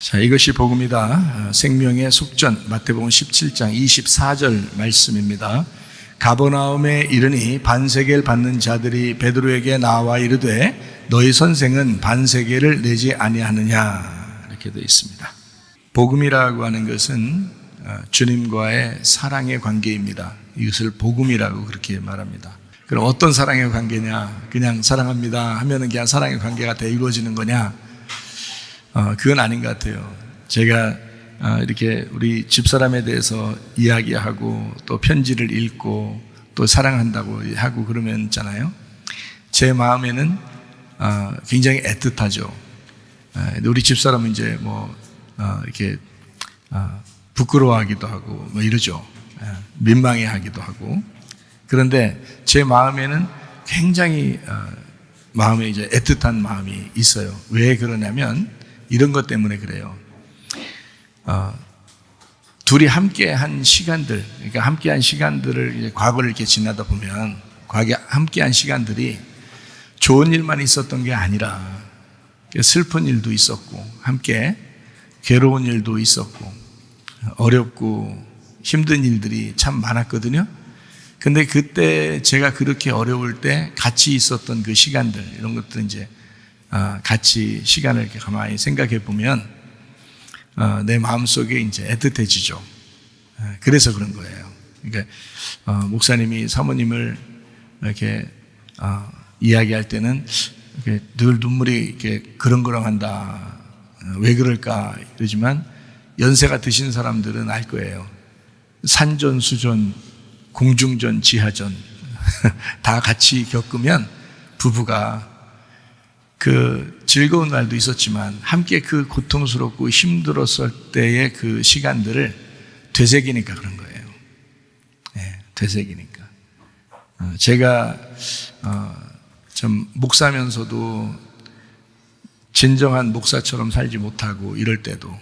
자, 이것이 복음이다. 생명의 속전 마태복음 17장 24절 말씀입니다. 가버나움에 이르니 반세계를 받는 자들이 베드로에게 나와 이르되 너희 선생은 반세계를 내지 아니하느냐, 이렇게 되어 있습니다. 복음이라고 하는 것은 주님과의 사랑의 관계입니다. 이것을 복음이라고 그렇게 말합니다. 그럼 어떤 사랑의 관계냐? 그냥 사랑합니다 하면은 그냥 사랑의 관계가 다 이루어지는 거냐? 그건 아닌 것 같아요. 제가 이렇게 우리 집사람에 대해서 이야기하고 또 편지를 읽고 또 사랑한다고 하고 그러면 있잖아요. 제 마음에는 굉장히 애틋하죠. 우리 집사람은 이제 이렇게 부끄러워하기도 하고 이러죠. 민망해하기도 하고. 그런데 제 마음에는 굉장히 마음에 이제 애틋한 마음이 있어요. 왜 그러냐면 이런 것 때문에 그래요. 둘이 함께 한 시간들, 그러니까 함께 한 시간들을 이제 과거를 이렇게 지나다 보면 함께 한 시간들이 좋은 일만 있었던 게 아니라 슬픈 일도 있었고, 함께 괴로운 일도 있었고, 어렵고 힘든 일들이 참 많았거든요. 근데 그때 제가 그렇게 어려울 때 같이 있었던 그 시간들, 이런 것들 이제 같이 시간을 이렇게 가만히 생각해 보면 내 마음속에 이제 애틋해지죠. 그래서 그런 거예요. 그러니까 목사님이 사모님을 이렇게 이야기할 때는 이렇게 늘 눈물이 이렇게 그렁그렁한다. 왜 그럴까 이러지만 연세가 드신 사람들은 알 거예요. 산전, 수전, 공중전, 지하전 다 같이 겪으면 부부가 그 즐거운 날도 있었지만 함께 그 고통스럽고 힘들었을 때의 그 시간들을 되새기니까 그런 거예요. 네, 되새기니까. 제가 참 목사면서도 진정한 목사처럼 살지 못하고 이럴 때도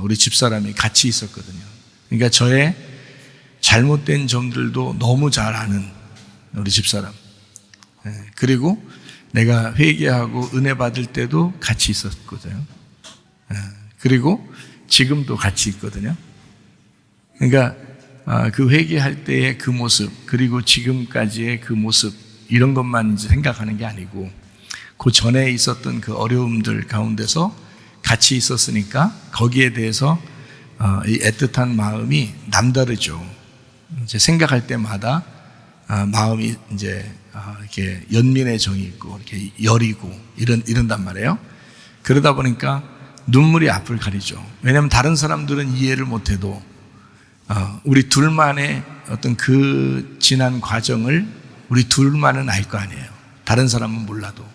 우리 집사람이 같이 있었거든요. 그러니까 저의 잘못된 점들도 너무 잘 아는 우리 집사람. 그리고 내가 회개하고 은혜 받을 때도 같이 있었거든요. 그리고 지금도 같이 있거든요. 그러니까 그 회개할 때의 그 모습, 그리고 지금까지의 그 모습, 이런 것만 이제 생각하는 게 아니고 그 전에 있었던 그 어려움들 가운데서 같이 있었으니까 거기에 대해서 이 애틋한 마음이 남다르죠. 이제 생각할 때마다 마음이 이제 이렇게 연민의 정이 있고 이렇게 여리고 이런단 말이에요. 그러다 보니까 눈물이 앞을 가리죠. 왜냐하면 다른 사람들은 이해를 못해도 우리 둘만의 어떤 그 지난 과정을 우리 둘만은 알 거 아니에요. 다른 사람은 몰라도.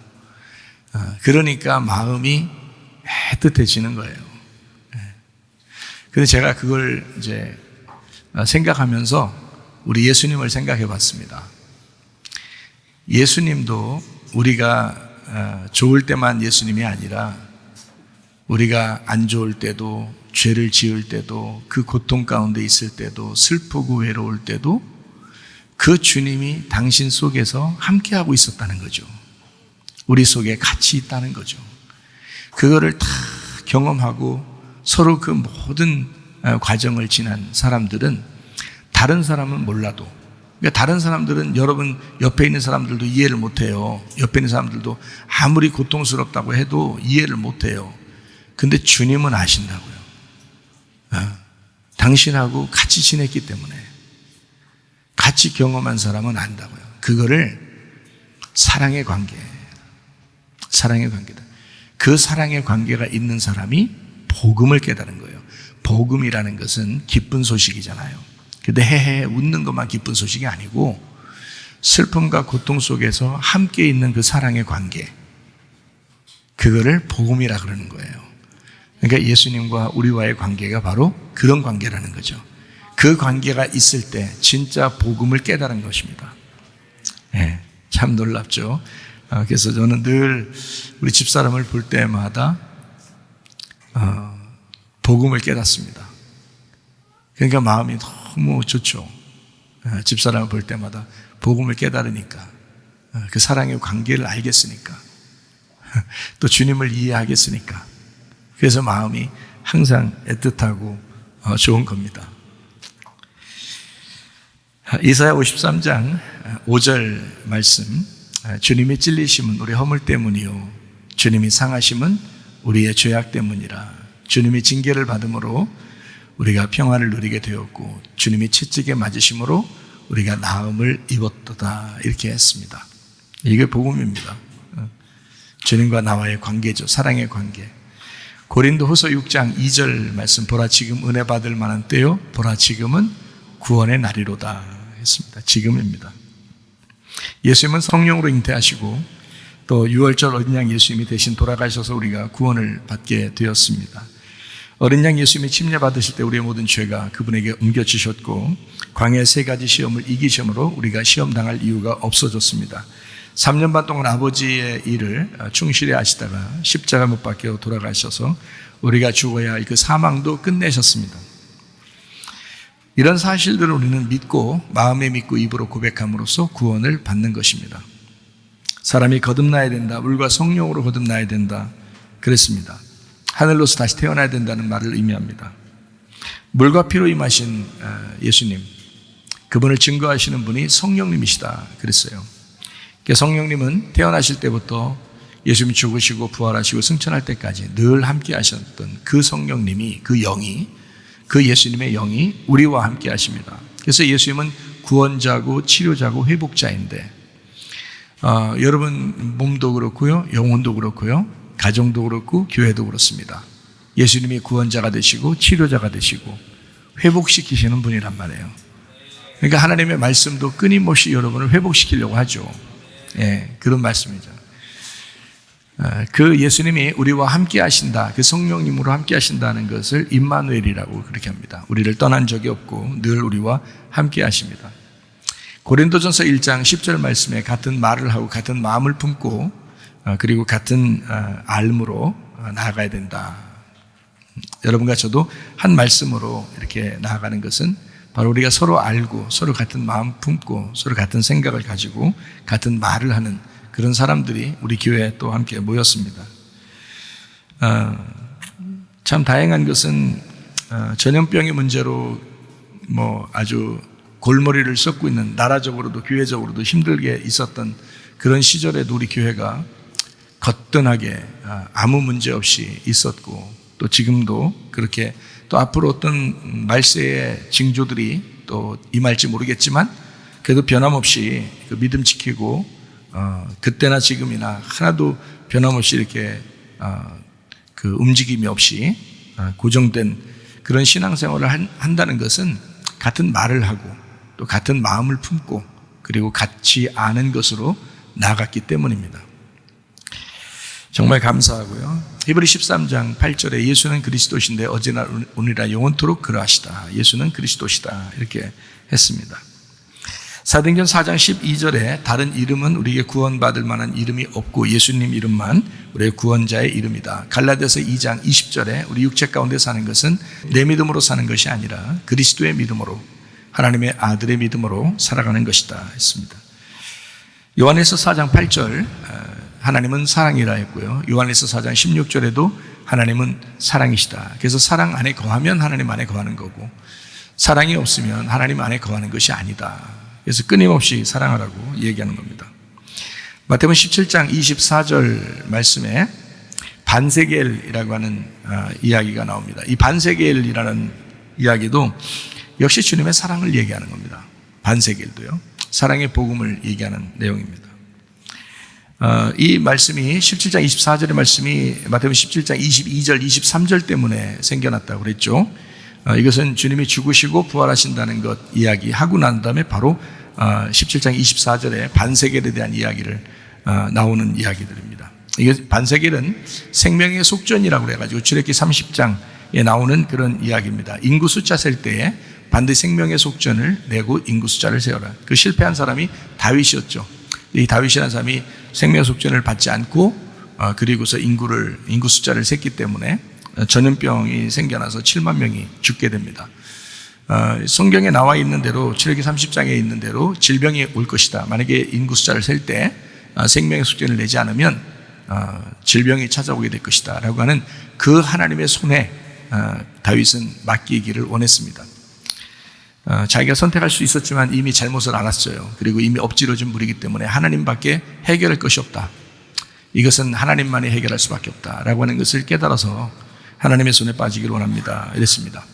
그러니까 마음이 애틋해지는 거예요. 그래서 제가 그걸 이제 생각하면서 우리 예수님을 생각해 봤습니다. 예수님도 우리가 좋을 때만 예수님이 아니라 우리가 안 좋을 때도, 죄를 지을 때도, 그 고통 가운데 있을 때도, 슬프고 외로울 때도 그 주님이 당신 속에서 함께하고 있었다는 거죠. 우리 속에 같이 있다는 거죠. 그거를 다 경험하고 서로 그 모든 과정을 지난 사람들은 다른 사람은 몰라도, 그러니까 다른 사람들은 여러분 옆에 있는 사람들도 이해를 못해요. 옆에 있는 사람들도 아무리 고통스럽다고 해도 이해를 못해요. 근데 주님은 아신다고요. 당신하고 같이 지냈기 때문에, 같이 경험한 사람은 안다고요. 그거를 사랑의 관계, 사랑의 관계다. 그 사랑의 관계가 있는 사람이 복음을 깨달은 거예요. 복음이라는 것은 기쁜 소식이잖아요. 근데 헤헤 웃는 것만 기쁜 소식이 아니고 슬픔과 고통 속에서 함께 있는 그 사랑의 관계, 그거를 복음이라 그러는 거예요. 그러니까 예수님과 우리와의 관계가 바로 그런 관계라는 거죠. 그 관계가 있을 때 진짜 복음을 깨달은 것입니다. 네, 참 놀랍죠. 그래서 저는 늘 우리 집사람을 볼 때마다 복음을 깨닫습니다. 그러니까 마음이 너무 좋죠. 집사람을 볼 때마다 복음을 깨달으니까, 그 사랑의 관계를 알겠으니까, 또 주님을 이해하겠으니까, 그래서 마음이 항상 애틋하고 좋은 겁니다. 이사야 53장 5절 말씀, 주님이 찔리심은 우리 허물 때문이요 주님이 상하심은 우리의 죄악 때문이라. 주님이 징계를 받음으로 우리가 평안을 누리게 되었고 주님이 채찍에 맞으심으로 우리가 나음을 입었도다. 이렇게 했습니다. 이게 복음입니다. 주님과 나와의 관계죠. 사랑의 관계. 고린도후서 6장 2절 말씀, 보라 지금 은혜 받을 만한 때요 보라 지금은 구원의 날이로다 했습니다. 지금입니다. 예수님은 성령으로 잉태하시고 또 6월절 어린 양 예수님이 대신 돌아가셔서 우리가 구원을 받게 되었습니다. 어린 양 예수님이 침례 받으실 때 우리의 모든 죄가 그분에게 옮겨지셨고 광야의 세 가지 시험을 이기심으로 우리가 시험당할 이유가 없어졌습니다. 3년 반 동안 아버지의 일을 충실히 하시다가 십자가 못 박혀 돌아가셔서 우리가 죽어야 할 그 사망도 끝내셨습니다. 이런 사실들을 우리는 믿고 마음에 믿고 입으로 고백함으로써 구원을 받는 것입니다. 사람이 거듭나야 된다, 물과 성령으로 거듭나야 된다 그랬습니다. 하늘로서 다시 태어나야 된다는 말을 의미합니다. 물과 피로 임하신 예수님, 그분을 증거하시는 분이 성령님이시다 그랬어요. 성령님은 태어나실 때부터 예수님이 죽으시고 부활하시고 승천할 때까지 늘 함께 하셨던 그 성령님이, 그 영이, 그 예수님의 영이 우리와 함께 하십니다. 그래서 예수님은 구원자고 치료자고 회복자인데 여러분 몸도 그렇고요, 영혼도 그렇고요, 가정도 그렇고 교회도 그렇습니다. 예수님이 구원자가 되시고 치료자가 되시고 회복시키시는 분이란 말이에요. 그러니까 하나님의 말씀도 끊임없이 여러분을 회복시키려고 하죠. 예, 그런 말씀이죠. 그 예수님이 우리와 함께 하신다, 그 성령님으로 함께 하신다는 것을 임마누엘이라고 그렇게 합니다. 우리를 떠난 적이 없고 늘 우리와 함께 하십니다. 고린도전서 1장 10절 말씀에 같은 말을 하고 같은 마음을 품고 그리고 같은 알므로 나아가야 된다. 여러분과 저도 한 말씀으로 이렇게 나아가는 것은 바로 우리가 서로 알고 서로 같은 마음 품고 서로 같은 생각을 가지고 같은 말을 하는 그런 사람들이 우리 교회에 또 함께 모였습니다. 참 다행한 것은 전염병의 문제로 아주 골머리를 썩고 있는, 나라적으로도 교회적으로도 힘들게 있었던 그런 시절에도 우리 교회가 거뜬하게 아무 문제 없이 있었고 또 지금도 그렇게, 또 앞으로 어떤 말세의 징조들이 또 임할지 모르겠지만 그래도 변함없이 그 믿음 지키고 그때나 지금이나 하나도 변함없이 이렇게 그 움직임이 없이 고정된 그런 신앙생활을 한다는 것은 같은 말을 하고 또 같은 마음을 품고 그리고 같이 아는 것으로 나아갔기 때문입니다. 정말 감사하고요. 히브리 13장 8절에 예수는 그리스도신데 어제나 오늘이라 영원토록 그러하시다. 예수는 그리스도시다. 이렇게 했습니다. 사도행전 4장 12절에 다른 이름은 우리에게 구원받을 만한 이름이 없고 예수님 이름만 우리의 구원자의 이름이다. 갈라디아서 2장 20절에 우리 육체 가운데 사는 것은 내 믿음으로 사는 것이 아니라 그리스도의 믿음으로, 하나님의 아들의 믿음으로 살아가는 것이다 했습니다. 요한에서 4장 8절 하나님은 사랑이라 했고요. 요한에서 4장 16절에도 하나님은 사랑이시다. 그래서 사랑 안에 거하면 하나님 안에 거하는 거고 사랑이 없으면 하나님 안에 거하는 것이 아니다. 그래서 끊임없이 사랑하라고 얘기하는 겁니다. 마태복음 17장 24절 말씀에 반세겔이라고 하는 이야기가 나옵니다. 이 반세겔이라는 이야기도 역시 주님의 사랑을 얘기하는 겁니다. 반세겔도요. 사랑의 복음을 얘기하는 내용입니다. 이 말씀이 17장 24절의 말씀이 마태복음 17장 22절 23절 때문에 생겨났다고 그랬죠. 이것은 주님이 죽으시고 부활하신다는 것 이야기하고 난 다음에 바로 17장 24절에 반세겔에 대한 이야기를 나오는 이야기들입니다. 이게 반세겔은 생명의 속전이라고 해가지고 출애굽기 30장에 나오는 그런 이야기입니다. 인구 숫자 셀 때에 반드시 생명의 속전을 내고 인구 숫자를 세워라. 그 실패한 사람이 다윗이었죠. 이 다윗이라는 사람이 생명 속전을 받지 않고 그리고서 인구 숫자를 셌기 때문에 전염병이 생겨나서 7만 명이 죽게 됩니다. 성경에 나와 있는 대로 출애굽기 30장에 있는 대로 질병이 올 것이다. 만약에 인구 숫자를 셀 때 생명의 속전을 내지 않으면 질병이 찾아오게 될 것이다 라고 하는 그 하나님의 손에 다윗은 맡기기를 원했습니다. 자기가 선택할 수 있었지만 이미 잘못을 알았어요. 그리고 이미 엎질러진 물이기 때문에 하나님밖에 해결할 것이 없다. 이것은 하나님만이 해결할 수밖에 없다라고 하는 것을 깨달아서 하나님의 손에 빠지기를 원합니다. 이랬습니다.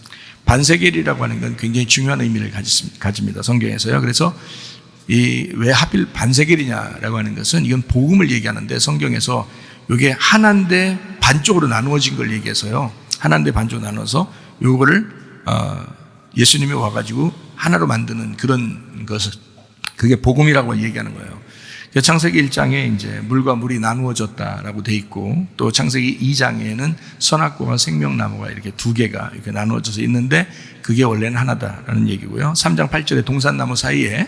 반세겔이라고 하는 건 굉장히 중요한 의미를 가집니다. 성경에서요. 그래서 왜 하필 반세겔이냐라고 하는 것은 이건 복음을 얘기하는데 성경에서 이게 하나인데 반쪽으로 나누어진 걸 얘기해서요. 하나인데 반쪽으로 나눠서 요거를 예수님이 와가지고 하나로 만드는 그런 것을 그게 복음이라고 얘기하는 거예요. 창세기 1장에 이제 물과 물이 나누어졌다라고 돼 있고 또 창세기 2장에는 선악과와 생명나무가 이렇게 두 개가 이렇게 나누어져서 있는데 그게 원래는 하나다라는 얘기고요. 3장 8절에 동산나무 사이에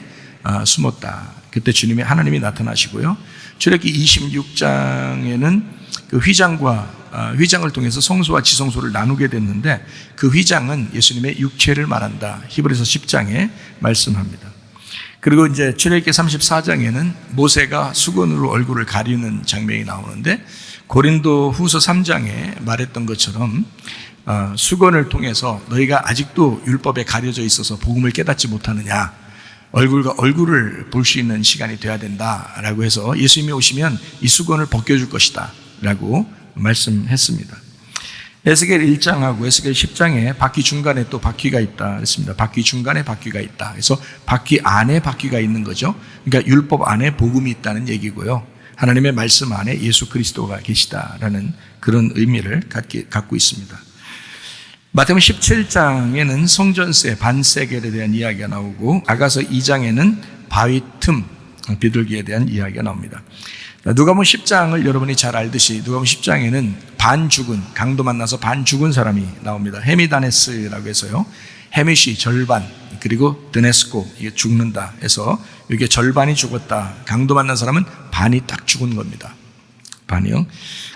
숨었다. 그때 하나님이 나타나시고요. 출애굽기 26장에는 그 휘장을 통해서 성소와 지성소를 나누게 됐는데 그 휘장은 예수님의 육체를 말한다. 히브리서 10장에 말씀합니다. 그리고 이제 출애굽기 34장에는 모세가 수건으로 얼굴을 가리는 장면이 나오는데 고린도 후서 3장에 말했던 것처럼 수건을 통해서 너희가 아직도 율법에 가려져 있어서 복음을 깨닫지 못하느냐, 얼굴과 얼굴을 볼 수 있는 시간이 돼야 된다라고 해서 예수님이 오시면 이 수건을 벗겨줄 것이다 라고 말씀했습니다. 에스겔 1장하고 에스겔 10장에 바퀴 중간에 또 바퀴가 있다 그랬습니다. 바퀴 중간에 바퀴가 있다. 그래서 바퀴 안에 바퀴가 있는 거죠. 그러니까 율법 안에 복음이 있다는 얘기고요. 하나님의 말씀 안에 예수 그리스도가 계시다라는 그런 의미를 갖고 있습니다. 마태복음 17장에는 성전세 반세겔에 대한 이야기가 나오고 아가서 2장에는 바위 틈 비둘기에 대한 이야기가 나옵니다. 누가복음 10장을 여러분이 잘 알듯이 누가복음 10장에는 반 죽은, 강도 만나서 반 죽은 사람이 나옵니다. 헤미다네스라고 해서요. 헤밋이 절반, 그리고 드네스코, 이게 죽는다 해서 이게 절반이 죽었다. 강도 만난 사람은 반이 딱 죽은 겁니다. 반이요.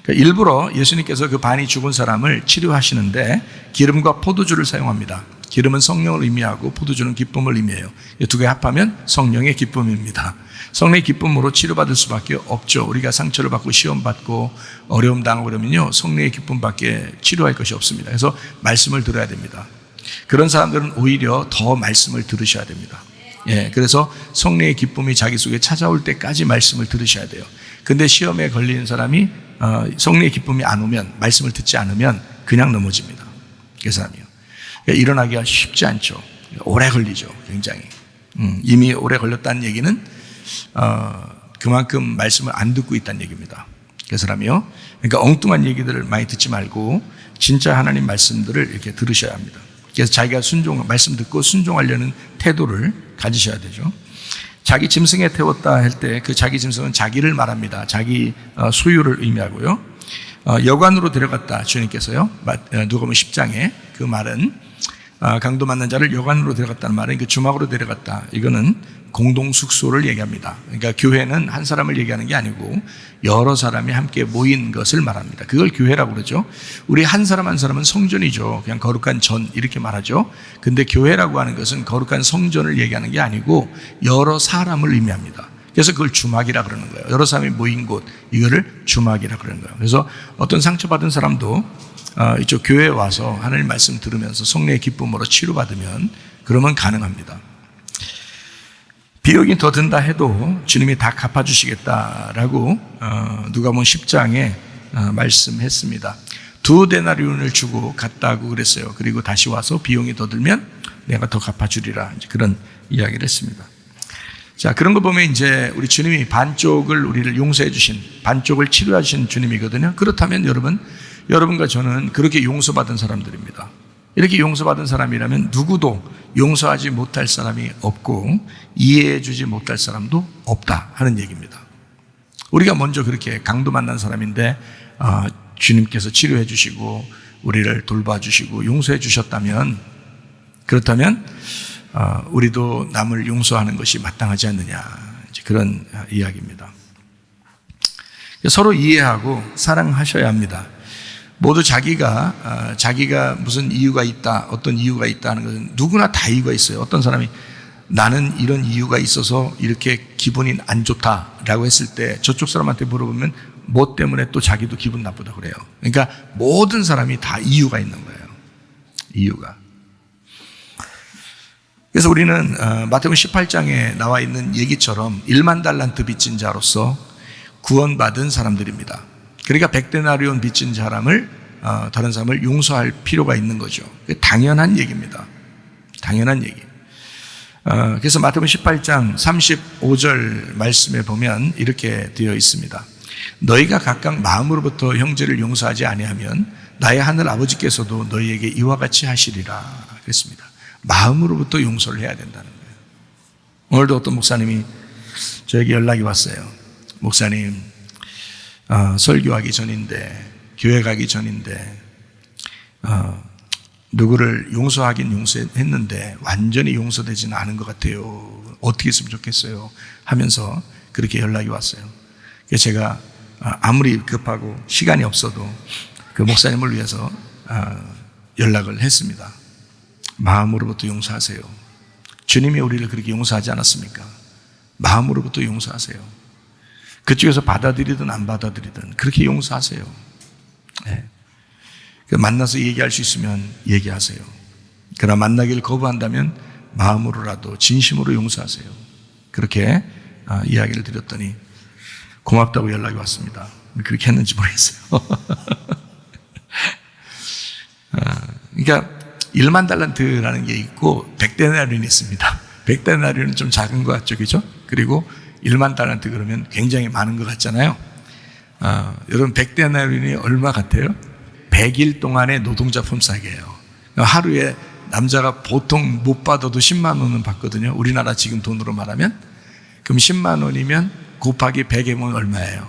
그러니까 일부러 예수님께서 그 반이 죽은 사람을 치료하시는데 기름과 포도주를 사용합니다. 기름은 성령을 의미하고 포도주는 기쁨을 의미해요. 이 두 개 합하면 성령의 기쁨입니다. 성령의 기쁨으로 치료받을 수밖에 없죠. 우리가 상처를 받고 시험받고 어려움 당하고 그러면요, 성령의 기쁨밖에 치료할 것이 없습니다. 그래서 말씀을 들어야 됩니다. 그런 사람들은 오히려 더 말씀을 들으셔야 됩니다. 그래서 성령의 기쁨이 자기 속에 찾아올 때까지 말씀을 들으셔야 돼요. 근데 시험에 걸리는 사람이 성령의 기쁨이 안 오면, 말씀을 듣지 않으면 그냥 넘어집니다. 그 사람이요. 일어나기가 쉽지 않죠. 오래 걸리죠. 굉장히. 이미 오래 걸렸다는 얘기는 그만큼 말씀을 안 듣고 있다는 얘기입니다. 그 사람이요. 그러니까 엉뚱한 얘기들을 많이 듣지 말고 진짜 하나님 말씀들을 이렇게 들으셔야 합니다. 그래서 자기가 말씀 듣고 순종하려는 태도를 가지셔야 되죠. 자기 짐승에 태웠다 할 때 그 자기 짐승은 자기를 말합니다. 자기 소유를 의미하고요. 여관으로 데려갔다 주님께서요. 누가복음 10장에 그 말은 강도 만난 자를 여관으로 데려갔다는 말은 그 주막으로 데려갔다. 이거는 공동 숙소를 얘기합니다. 그러니까 교회는 한 사람을 얘기하는 게 아니고 여러 사람이 함께 모인 것을 말합니다. 그걸 교회라고 그러죠. 우리 한 사람 한 사람은 성전이죠. 그냥 거룩한 전 이렇게 말하죠. 근데 교회라고 하는 것은 거룩한 성전을 얘기하는 게 아니고 여러 사람을 의미합니다. 그래서 그걸 주막이라 그러는 거예요. 여러 사람이 모인 곳, 이거를 주막이라 그러는 거예요. 그래서 어떤 상처받은 사람도 이쪽 교회에 와서 하나님 말씀 들으면서 성령의 기쁨으로 치료받으면 그러면 가능합니다. 비용이 더 든다 해도 주님이 다 갚아주시겠다라고 누가복음 10장에 말씀했습니다. 2데나리온을 주고 갔다고 그랬어요. 그리고 다시 와서 비용이 더 들면 내가 더 갚아주리라, 이제 그런 이야기를 했습니다. 자, 그런 거 보면 이제 우리 주님이 반쪽을 우리를 용서해 주신, 반쪽을 치료해 주신 주님이거든요. 그렇다면 여러분과 저는 그렇게 용서받은 사람들입니다. 이렇게 용서받은 사람이라면 누구도 용서하지 못할 사람이 없고 이해해 주지 못할 사람도 없다 하는 얘기입니다. 우리가 먼저 그렇게 강도 만난 사람인데 주님께서 치료해 주시고 우리를 돌봐주시고 용서해 주셨다면, 그렇다면 우리도 남을 용서하는 것이 마땅하지 않느냐, 이제 그런 이야기입니다. 서로 이해하고 사랑하셔야 합니다. 모두 자기가 무슨 이유가 있다, 어떤 이유가 있다 하는 것은 누구나 다 이유가 있어요. 어떤 사람이 나는 이런 이유가 있어서 이렇게 기분이 안 좋다라고 했을 때 저쪽 사람한테 물어보면 뭐 때문에 또 자기도 기분 나쁘다 그래요. 그러니까 모든 사람이 다 이유가 있는 거예요. 이유가. 그래서 우리는 마태복음 18장에 나와 있는 얘기처럼 1만 달란트 빚진 자로서 구원받은 사람들입니다. 그러니까 100데나리온 빚진 사람을 다른 사람을 용서할 필요가 있는 거죠. 당연한 얘기입니다. 당연한 얘기. 그래서 마태복음 18장 35절 말씀에 보면 이렇게 되어 있습니다. 너희가 각각 마음으로부터 형제를 용서하지 아니하면 나의 하늘 아버지께서도 너희에게 이와 같이 하시리라 그랬습니다. 마음으로부터 용서를 해야 된다는 거예요. 오늘도 어떤 목사님이 저에게 연락이 왔어요. 목사님, 설교하기 전인데, 교회 가기 전인데, 누구를 용서하긴 용서했는데 완전히 용서되지는 않은 것 같아요. 어떻게 했으면 좋겠어요? 하면서 그렇게 연락이 왔어요. 그래서 제가 아무리 급하고 시간이 없어도 그 목사님을 위해서 연락을 했습니다. 마음으로부터 용서하세요. 주님이 우리를 그렇게 용서하지 않았습니까? 마음으로부터 용서하세요. 그쪽에서 받아들이든 안 받아들이든 그렇게 용서하세요. 네. 만나서 얘기할 수 있으면 얘기하세요. 그러나 만나기를 거부한다면 마음으로라도 진심으로 용서하세요. 그렇게 이야기를 드렸더니 고맙다고 연락이 왔습니다. 그렇게 했는지 모르겠어요. 그러니까 1만 달란트라는 게 있고 100데나리온이 있습니다. 100데나리온은 좀 작은 것 같죠, 그죠? 그리고 1만 달란트 그러면 굉장히 많은 것 같잖아요. 여러분 100데나리온이 얼마 같아요? 100일 동안의 노동자 품삯이에요. 하루에 남자가 보통 못 받아도 10만 원은 받거든요. 우리나라 지금 돈으로 말하면. 그럼 10만 원이면 곱하기 100이면 얼마예요?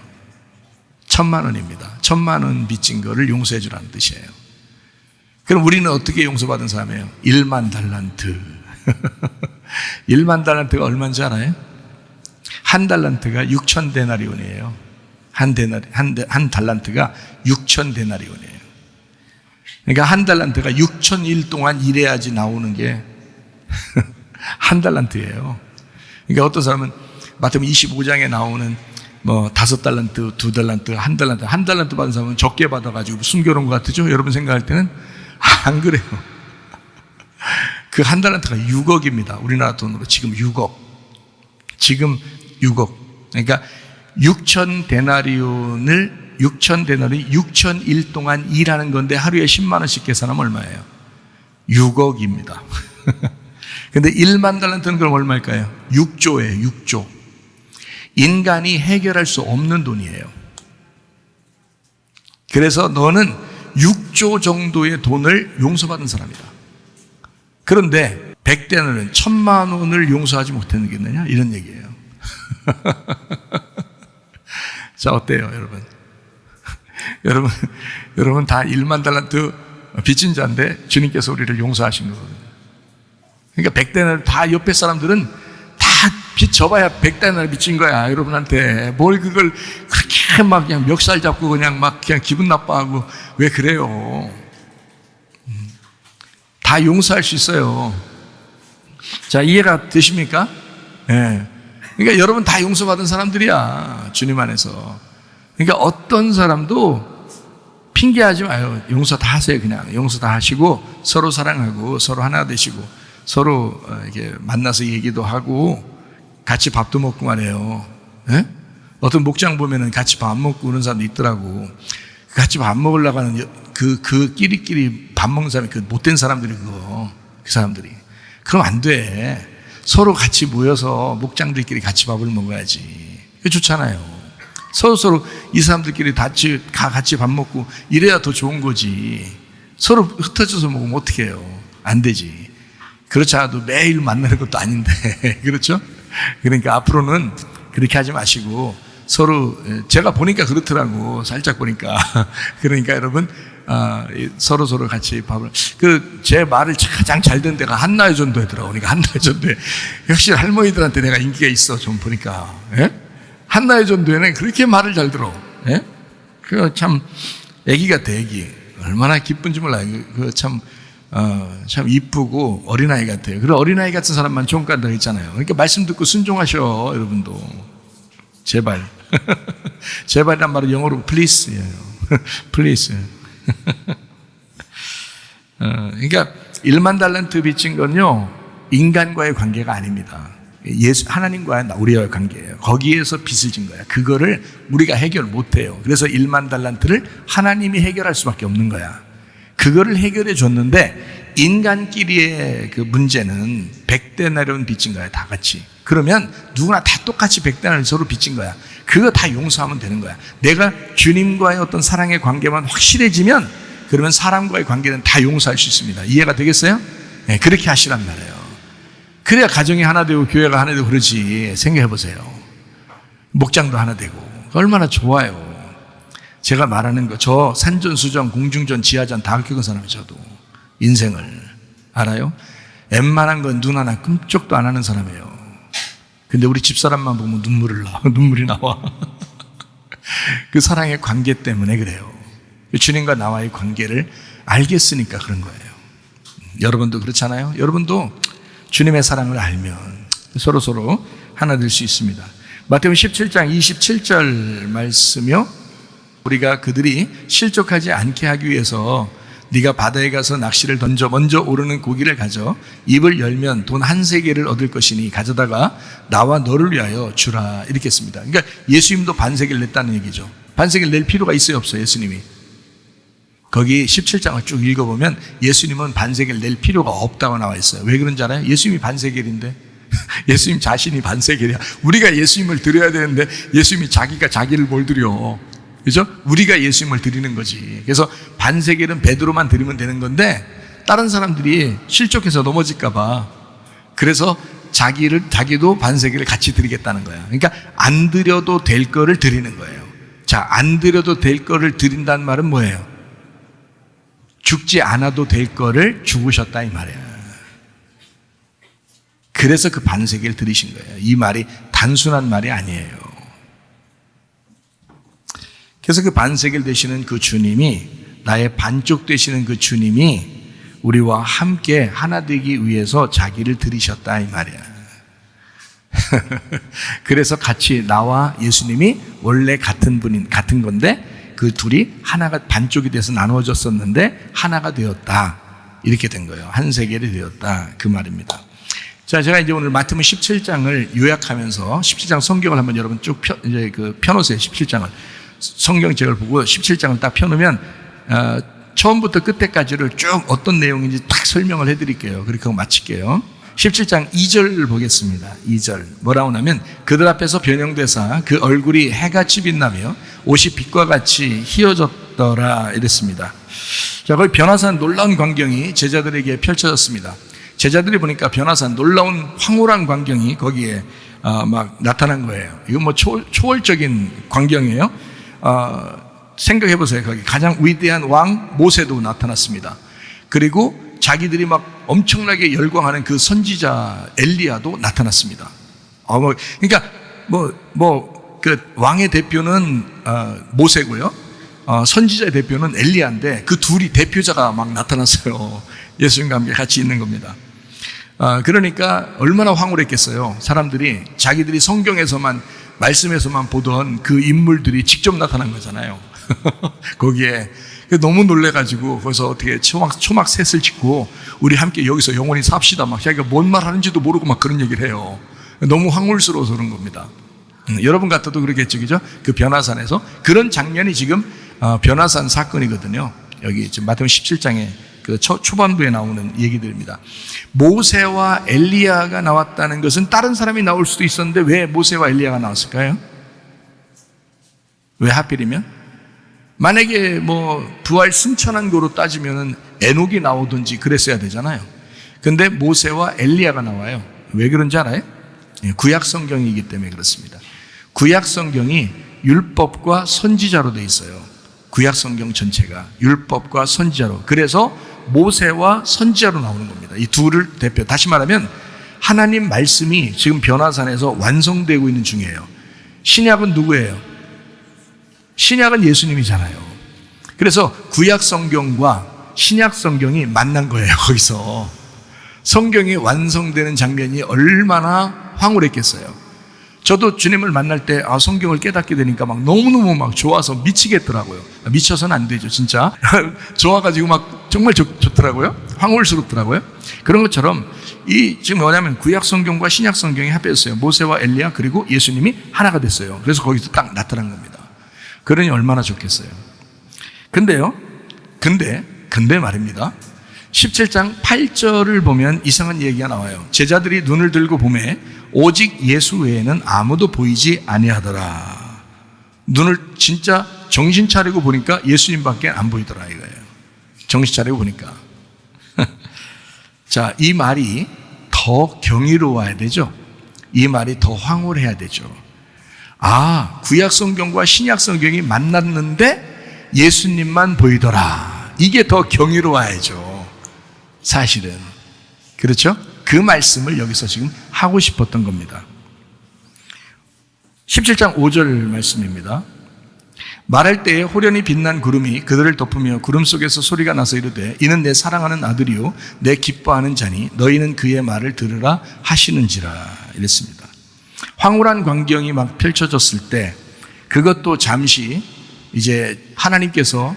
1000만 원입니다. 1000만 원 빚진 거를 용서해 주라는 뜻이에요. 그럼 우리는 어떻게 용서받은 사람이에요? 1만 달란트. 1만 달란트가 얼마인지 알아요? 한 달란트가 6천 데나리온이에요. 한 달란트가 6천 데나리온이에요. 그러니까 한 달란트가 6천일 동안 일해야지 나오는 게 한 달란트예요. 그러니까 어떤 사람은 마태복음 25장에 나오는 뭐 5달란트, 2달란트, 한 달란트 받은 사람은 적게 받아가지고 숨겨놓은 것 같죠? 여러분 생각할 때는 안 그래요. 그 한 달란트가 6억입니다. 우리나라 돈으로 지금 6억. 지금 6억. 그러니까 6천 데나리온이 6천일 동안 일하는 건데 하루에 10만 원씩 계산하면 얼마예요? 6억입니다. 근데 1만 달란트는 그럼 얼마일까요? 6조예요. 6조. 인간이 해결할 수 없는 돈이에요. 그래서 너는 6조 정도의 돈을 용서받은 사람이다. 그런데 100데나리온 1000만 원을 용서하지 못했겠느냐? 이런 얘기예요. 자, 어때요, 여러분? 여러분 다 1만 달란트 빚진 자인데 주님께서 우리를 용서하신 거거든요. 그러니까 100데나리온 다 옆에 사람들은 다 빚 져봐야 100데나리온 빚진 거야, 여러분한테. 뭘 그걸 그렇게 막 그냥 멱살 잡고 그냥 기분 나빠하고 왜 그래요? 다 용서할 수 있어요. 자, 이해가 되십니까? 예. 그러니까 여러분 다 용서받은 사람들이야, 주님 안에서. 그러니까 어떤 사람도 핑계하지 마요. 용서 다 하세요. 그냥 용서 다 하시고 서로 사랑하고 서로 하나 되시고 서로 이렇게 만나서 얘기도 하고 같이 밥도 먹고 말해요. 예? 어떤 목장 보면은 같이 밥 먹고 그런 사람도 있더라고. 같이 밥 먹으려고 하는 그 끼리끼리 밥 먹는 사람이 그 못된 사람들이 그 사람들이. 그럼 안 돼. 서로 같이 모여서 목장들끼리 같이 밥을 먹어야지. 그게 좋잖아요. 서로 이 사람들끼리 같이 밥 먹고 이래야 더 좋은 거지. 서로 흩어져서 먹으면 어떻게 해요? 안 되지. 그렇지 않아도 매일 만나는 것도 아닌데. 그렇죠? 그러니까 앞으로는 그렇게 하지 마시고 서로, 제가 보니까 그렇더라고. 살짝 보니까. 그러니까 여러분, 서로 같이 밥을, 제 말을 가장 잘 듣는 데가 한나의 전도회더라고. 그러니까 한나의 전도회. 역시 할머니들한테 내가 인기가 있어. 좀 보니까. 예? 한나의 전도회는 그렇게 말을 잘 들어. 예? 참, 애기 같아, 애기. 얼마나 기쁜지 몰라요. 참 이쁘고 어린아이 같아요. 그런 어린아이 같은 사람만 좋은 간다고 했잖아요. 그러니까 말씀 듣고 순종하셔, 여러분도. 제발. 제발이란 말은 영어로 please예요. please. 그러니까 1만 달란트 빚진 건요, 인간과의 관계가 아닙니다. 하나님과의 우리와의 관계예요. 거기에서 빚을 진 거야. 그거를 우리가 해결 못 해요. 그래서 1만 달란트를 하나님이 해결할 수밖에 없는 거야. 그거를 해결해 줬는데 인간끼리의 그 문제는 100데나리온 빚진 거야, 다 같이. 그러면 누구나 다 똑같이 100데나리온 서로 빚진 거야. 그거 다 용서하면 되는 거야. 내가 주님과의 어떤 사랑의 관계만 확실해지면 그러면 사람과의 관계는 다 용서할 수 있습니다. 이해가 되겠어요? 네, 그렇게 하시란 말이에요. 그래야 가정이 하나 되고 교회가 하나 되고 그러지. 생각해 보세요. 목장도 하나 되고 얼마나 좋아요. 제가 말하는 거, 저 산전수전, 공중전, 지하전 다 겪은 사람이 저도 인생을 알아요? 웬만한 건 눈 하나 끔찍도 안 하는 사람이에요. 근데 우리 집사람만 보면 눈물이 나와. 그 사랑의 관계 때문에 그래요. 주님과 나와의 관계를 알겠으니까 그런 거예요. 여러분도 그렇잖아요? 여러분도 주님의 사랑을 알면 서로 하나 될 수 있습니다. 마태복음 17장 27절 말씀이요, 우리가 그들이 실족하지 않게 하기 위해서 네가 바다에 가서 낚시를 던져 먼저 오르는 고기를 가져 입을 열면 돈 한 세겔을 얻을 것이니 가져다가 나와 너를 위하여 주라, 이렇게 했습니다. 그러니까 예수님도 반세겔 냈다는 얘기죠. 반세겔 낼 필요가 있어요, 없어요? 예수님이 거기 17장을 쭉 읽어보면 예수님은 반세겔 낼 필요가 없다고 나와 있어요. 왜 그런지 알아요? 예수님이 반세겔인데. 예수님 자신이 반세겔이야. 우리가 예수님을 드려야 되는데 예수님이 자기를 뭘 드려? 그죠? 우리가 예수님을 드리는 거지. 그래서 반세겔은 베드로만 드리면 되는 건데 다른 사람들이 실족해서 넘어질까봐 그래서 자기도 반세겔을 같이 드리겠다는 거야. 그러니까 안 드려도 될 거를 드리는 거예요. 자, 안 드려도 될 거를 드린다는 말은 뭐예요? 죽지 않아도 될 거를 죽으셨다 이 말이야. 그래서 그 반세겔을 드리신 거예요. 이 말이 단순한 말이 아니에요. 그래서 그 반세겔 되시는 그 주님이, 나의 반쪽 되시는 그 주님이 우리와 함께 하나 되기 위해서 자기를 드리셨다 이 말이야. 그래서 같이 나와 예수님이 원래 같은 건데 그 둘이 하나가 반쪽이 돼서 나누어졌었는데 하나가 되었다, 이렇게 된 거예요. 한 세겔이 되었다, 그 말입니다. 자, 제가 이제 오늘 마태복음 17장을 요약하면서 17장 성경을 한번 여러분 쭉 펴놓으세요. 17장을 성경책을 보고 17장을 딱 펴놓으면 처음부터 끝에까지를 쭉 어떤 내용인지 딱 설명을 해드릴게요. 그렇게 하고 마칠게요. 17장 2절 보겠습니다. 2절 뭐라고 하냐면, 그들 앞에서 변형되사 그 얼굴이 해같이 빛나며 옷이 빛과 같이 희어졌더라, 이랬습니다. 자, 거기 변화산 놀라운 광경이 제자들에게 펼쳐졌습니다. 제자들이 보니까 변화산 놀라운 황홀한 광경이 거기에 막 나타난 거예요. 이건 뭐 초월적인 광경이에요. 생각해 보세요. 거기 가장 위대한 왕 모세도 나타났습니다. 그리고 자기들이 막 엄청나게 열광하는 그 선지자 엘리야도 나타났습니다. 그러니까 그 왕의 대표는 모세고요. 선지자의 대표는 엘리야인데 그 둘이 대표자가 막 나타났어요. 예수님과 함께 같이 있는 겁니다. 그러니까 얼마나 황홀했겠어요. 사람들이 자기들이 성경에서만, 말씀에서만 보던 그 인물들이 직접 나타난 거잖아요. 거기에 너무 놀래가지고 거기서 어떻게 초막 셋을 짓고 우리 함께 여기서 영원히 삽시다, 막 자기가 뭔 말 하는지도 모르고 막 그런 얘기를 해요. 너무 황홀스러워서 그런 겁니다. 여러분 같아도 그러겠죠, 그죠? 그 변화산에서 그런 장면이 지금 변화산 사건이거든요. 여기 지금 마태복음 17장에 그 초반부에 나오는 얘기들입니다. 모세와 엘리야가 나왔다는 것은 다른 사람이 나올 수도 있었는데 왜 모세와 엘리야가 나왔을까요? 왜 하필이면? 만약에 부활 승천한 거로 따지면 에녹이 나오든지 그랬어야 되잖아요. 근데 모세와 엘리야가 나와요. 왜 그런지 알아요? 구약 성경이기 때문에 그렇습니다. 구약 성경이 율법과 선지자로 되어 있어요. 구약 성경 전체가 율법과 선지자로. 그래서 모세와 선지자로 나오는 겁니다. 이 둘을 대표. 다시 말하면 하나님 말씀이 지금 변화산에서 완성되고 있는 중이에요. 신약은 누구예요? 신약은 예수님이잖아요. 그래서 구약 성경과 신약 성경이 만난 거예요. 거기서 성경이 완성되는 장면이 얼마나 황홀했겠어요. 저도 주님을 만날 때 성경을 깨닫게 되니까 막 너무너무 막 좋아서 미치겠더라고요. 미쳐서는 안 되죠, 진짜. 좋아가지고 막 정말 좋더라고요. 황홀스럽더라고요. 그런 것처럼 지금 뭐냐면 구약 성경과 신약 성경이 합해졌어요. 모세와 엘리야 그리고 예수님이 하나가 됐어요. 그래서 거기서 딱 나타난 겁니다. 그러니 얼마나 좋겠어요. 근데 말입니다. 17장 8절을 보면 이상한 얘기가 나와요. 제자들이 눈을 들고 보매 오직 예수 외에는 아무도 보이지 아니하더라. 눈을 진짜 정신 차리고 보니까 예수님밖에 안 보이더라 이거예요. 정신 차리고 보니까. 자, 이 말이 더 경이로워야 되죠. 이 말이 더 황홀해야 되죠. 구약 성경과 신약 성경이 만났는데 예수님만 보이더라. 이게 더 경이로워야죠. 사실은. 그렇죠? 그 말씀을 여기서 지금 하고 싶었던 겁니다. 17장 5절 말씀입니다. 말할 때에 호련히 빛난 구름이 그들을 덮으며 구름 속에서 소리가 나서 이르되 이는 내 사랑하는 아들이요 내 기뻐하는 자니 너희는 그의 말을 들으라 하시는지라 이랬습니다. 황홀한 광경이 막 펼쳐졌을 때 그것도 잠시 이제 하나님께서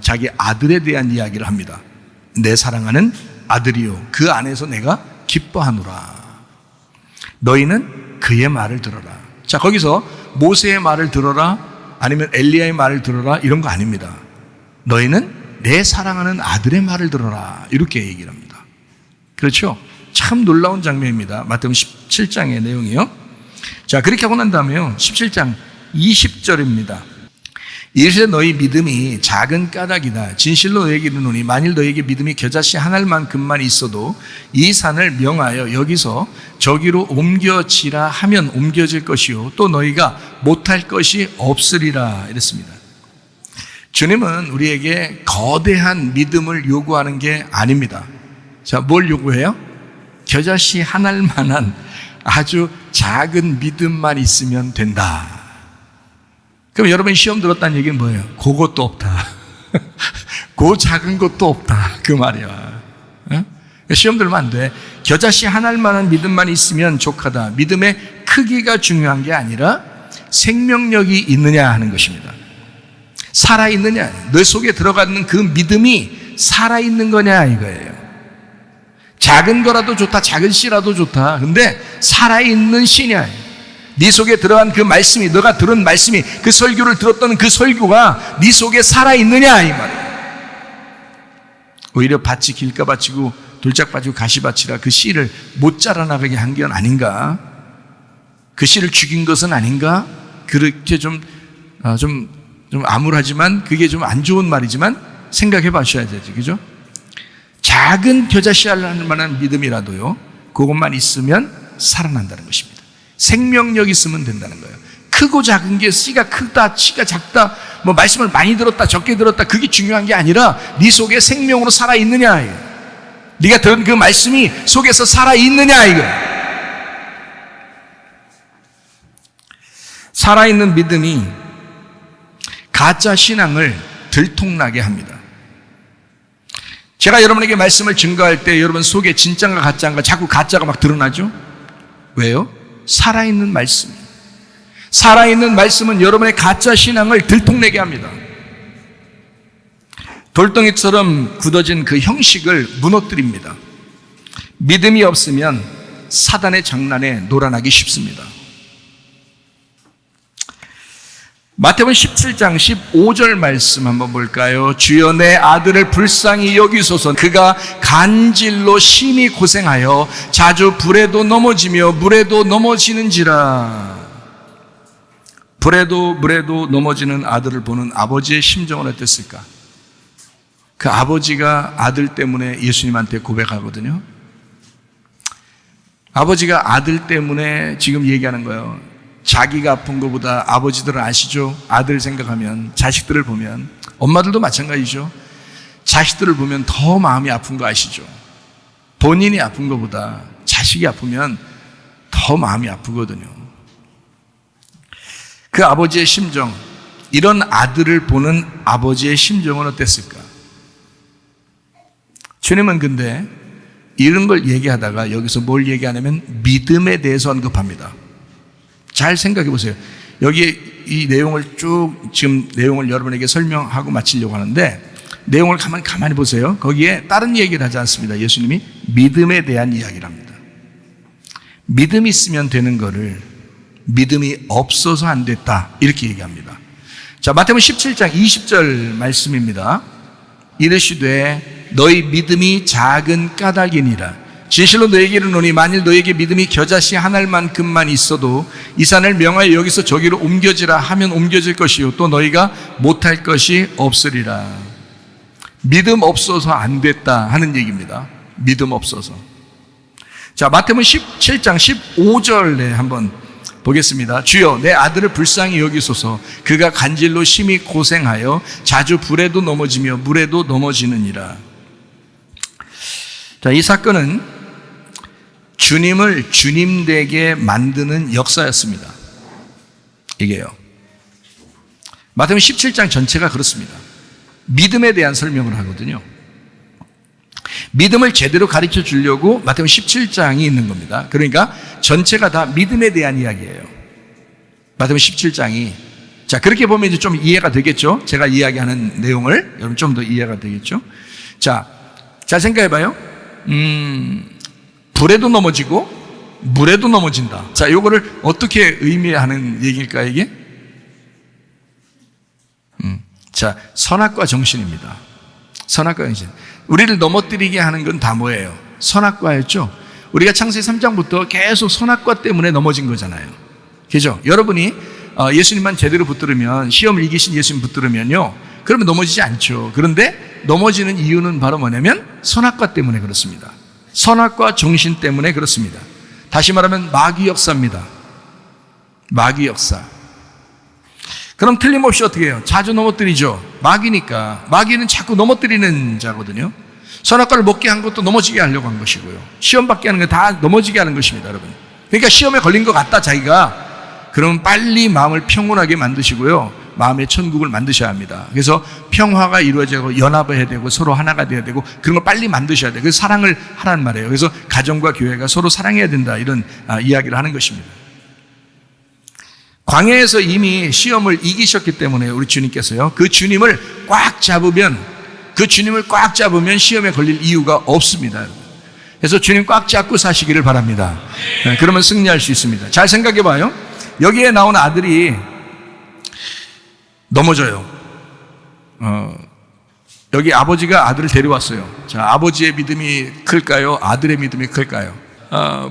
자기 아들에 대한 이야기를 합니다. 내 사랑하는 아들이요 그 안에서 내가 기뻐하노라. 너희는 그의 말을 들어라. 자, 거기서 모세의 말을 들어라 아니면 엘리야의 말을 들어라 이런 거 아닙니다. 너희는 내 사랑하는 아들의 말을 들어라 이렇게 얘기를 합니다. 그렇죠? 참 놀라운 장면입니다. 마태복음 17장의 내용이요. 자, 그렇게 하고 난 다음에요 17장 20절입니다. 이르시되 너희 믿음이 작은 까닭이다. 진실로 너희에게 이르노니 만일 너희에게 믿음이 겨자씨 한 알만큼만 있어도 이 산을 명하여 여기서 저기로 옮겨지라 하면 옮겨질 것이요 또 너희가 못할 것이 없으리라 이랬습니다. 주님은 우리에게 거대한 믿음을 요구하는 게 아닙니다. 자, 뭘 요구해요? 겨자씨 한 알만한 아주 작은 믿음만 있으면 된다. 그럼 여러분 시험 들었다는 얘기는 뭐예요? 그것도 없다. 그 작은 것도 없다. 그 말이야. 시험 들면 안 돼. 겨자씨 한 알만한 믿음만 있으면 족하다. 믿음의 크기가 중요한 게 아니라 생명력이 있느냐 하는 것입니다. 살아있느냐. 너 속에 들어가는 그 믿음이 살아있는 거냐 이거예요. 작은 거라도 좋다. 작은 씨라도 좋다. 근데 살아있는 씨냐. 네 속에 들어간 그 말씀이, 너가 들은 말씀이, 그 설교를 들었던 그 설교가 네 속에 살아있느냐 이 말이에요. 오히려 밭이 길가밭이고 돌짝밭이고 가시밭이라 그 씨를 못 자라나게 한 게 아닌가? 그 씨를 죽인 것은 아닌가? 그렇게 좀 암울하지만 그게 좀 안 좋은 말이지만 생각해 봐셔야 되죠. 그죠? 작은 겨자씨 할 만한 믿음이라도요 그것만 있으면 살아난다는 것입니다. 생명력 있으면 된다는 거예요. 크고 작은 게 씨가 크다, 씨가 작다, 뭐 말씀을 많이 들었다, 적게 들었다 그게 중요한 게 아니라 네 속에 생명으로 살아있느냐 이거. 네가 들은 그 말씀이 속에서 살아있느냐 이거. 살아있는 믿음이 가짜 신앙을 들통나게 합니다. 제가 여러분에게 말씀을 증거할 때 여러분 속에 진짜인가 가짜인가 자꾸 가짜가 막 드러나죠? 왜요? 살아있는 말씀. 살아있는 말씀은 여러분의 가짜 신앙을 들통내게 합니다. 돌덩이처럼 굳어진 그 형식을 무너뜨립니다. 믿음이 없으면 사단의 장난에 놀아나기 쉽습니다. 마태복음 17장 15절 말씀 한번 볼까요? 주여 내 아들을 불쌍히 여기소서. 그가 간질로 심히 고생하여 자주 불에도 넘어지며 물에도 넘어지는지라. 불에도 물에도 넘어지는 아들을 보는 아버지의 심정은 어땠을까? 그 아버지가 아들 때문에 예수님한테 고백하거든요. 아버지가 아들 때문에 지금 얘기하는 거예요. 자기가 아픈 것보다 아버지들은 아시죠? 아들 생각하면, 자식들을 보면, 엄마들도 마찬가지죠. 자식들을 보면 더 마음이 아픈 거 아시죠? 본인이 아픈 것보다 자식이 아프면 더 마음이 아프거든요. 그 아버지의 심정, 이런 아들을 보는 아버지의 심정은 어땠을까? 주님은 근데 이런 걸 얘기하다가 여기서 뭘 얘기하냐면 믿음에 대해서 언급합니다. 잘 생각해 보세요. 여기에 이 내용을 쭉 지금 내용을 여러분에게 설명하고 마치려고 하는데 내용을 가만히 보세요. 거기에 다른 얘기를 하지 않습니다. 예수님이 믿음에 대한 이야기를 합니다. 믿음이 있으면 되는 거를 믿음이 없어서 안 됐다 이렇게 얘기합니다. 자, 마태복음 17장 20절 말씀입니다. 이르시되 너희 믿음이 작은 까닭이니라. 진실로 너에게 이르노니 만일 너에게 믿음이 겨자씨 한 알만큼만 있어도 이 산을 명하여 여기서 저기로 옮겨지라 하면 옮겨질 것이요 또 너희가 못할 것이 없으리라. 믿음 없어서 안 됐다 하는 얘기입니다. 믿음 없어서. 자, 마태복음 17장 15절에 한번 보겠습니다. 주여 내 아들을 불쌍히 여기소서. 그가 간질로 심히 고생하여 자주 불에도 넘어지며 물에도 넘어지느니라. 자, 이 사건은 주님을 주님 되게 만드는 역사였습니다. 이게요. 마태복음 17장 전체가 그렇습니다. 믿음에 대한 설명을 하거든요. 믿음을 제대로 가르쳐 주려고 마태복음 17장이 있는 겁니다. 그러니까 전체가 다 믿음에 대한 이야기예요. 마태복음 17장이. 자, 그렇게 보면 이제 좀 이해가 되겠죠? 제가 이야기하는 내용을 여러분 좀 더 이해가 되겠죠? 자, 잘 생각해 봐요. 불에도 넘어지고 물에도 넘어진다. 자, 요거를 어떻게 의미하는 얘기일까 이게? 자, 선악과 정신입니다. 선악과 정신. 우리를 넘어뜨리게 하는 건 다 뭐예요? 선악과였죠. 우리가 창세기 3장부터 계속 선악과 때문에 넘어진 거잖아요. 그죠? 여러분이 예수님만 제대로 붙들으면, 시험을 이기신 예수님 붙들으면요, 그러면 넘어지지 않죠. 그런데 넘어지는 이유는 바로 뭐냐면 선악과 때문에 그렇습니다. 선악과 정신 때문에 그렇습니다. 다시 말하면 마귀 역사입니다. 마귀 역사. 그럼 틀림없이 어떻게 해요? 자주 넘어뜨리죠. 마귀니까. 마귀는 자꾸 넘어뜨리는 자거든요. 선악과를 먹게 한 것도 넘어지게 하려고 한 것이고요. 시험 받게 하는 건 다 넘어지게 하는 것입니다, 여러분. 그러니까 시험에 걸린 것 같다, 자기가. 그러면 빨리 마음을 평온하게 만드시고요. 마음의 천국을 만드셔야 합니다. 그래서 평화가 이루어지고 연합을 해야 되고 서로 하나가 돼야 되고 그런 걸 빨리 만드셔야 돼요. 그래서 사랑을 하라는 말이에요. 그래서 가정과 교회가 서로 사랑해야 된다, 이런 이야기를 하는 것입니다. 광야에서 이미 시험을 이기셨기 때문에 우리 주님께서요, 그 주님을 꽉 잡으면 시험에 걸릴 이유가 없습니다. 그래서 주님 꽉 잡고 사시기를 바랍니다. 그러면 승리할 수 있습니다. 잘 생각해 봐요. 여기에 나온 아들이 넘어져요. 여기 아버지가 아들을 데려왔어요. 자, 아버지의 믿음이 클까요? 아들의 믿음이 클까요?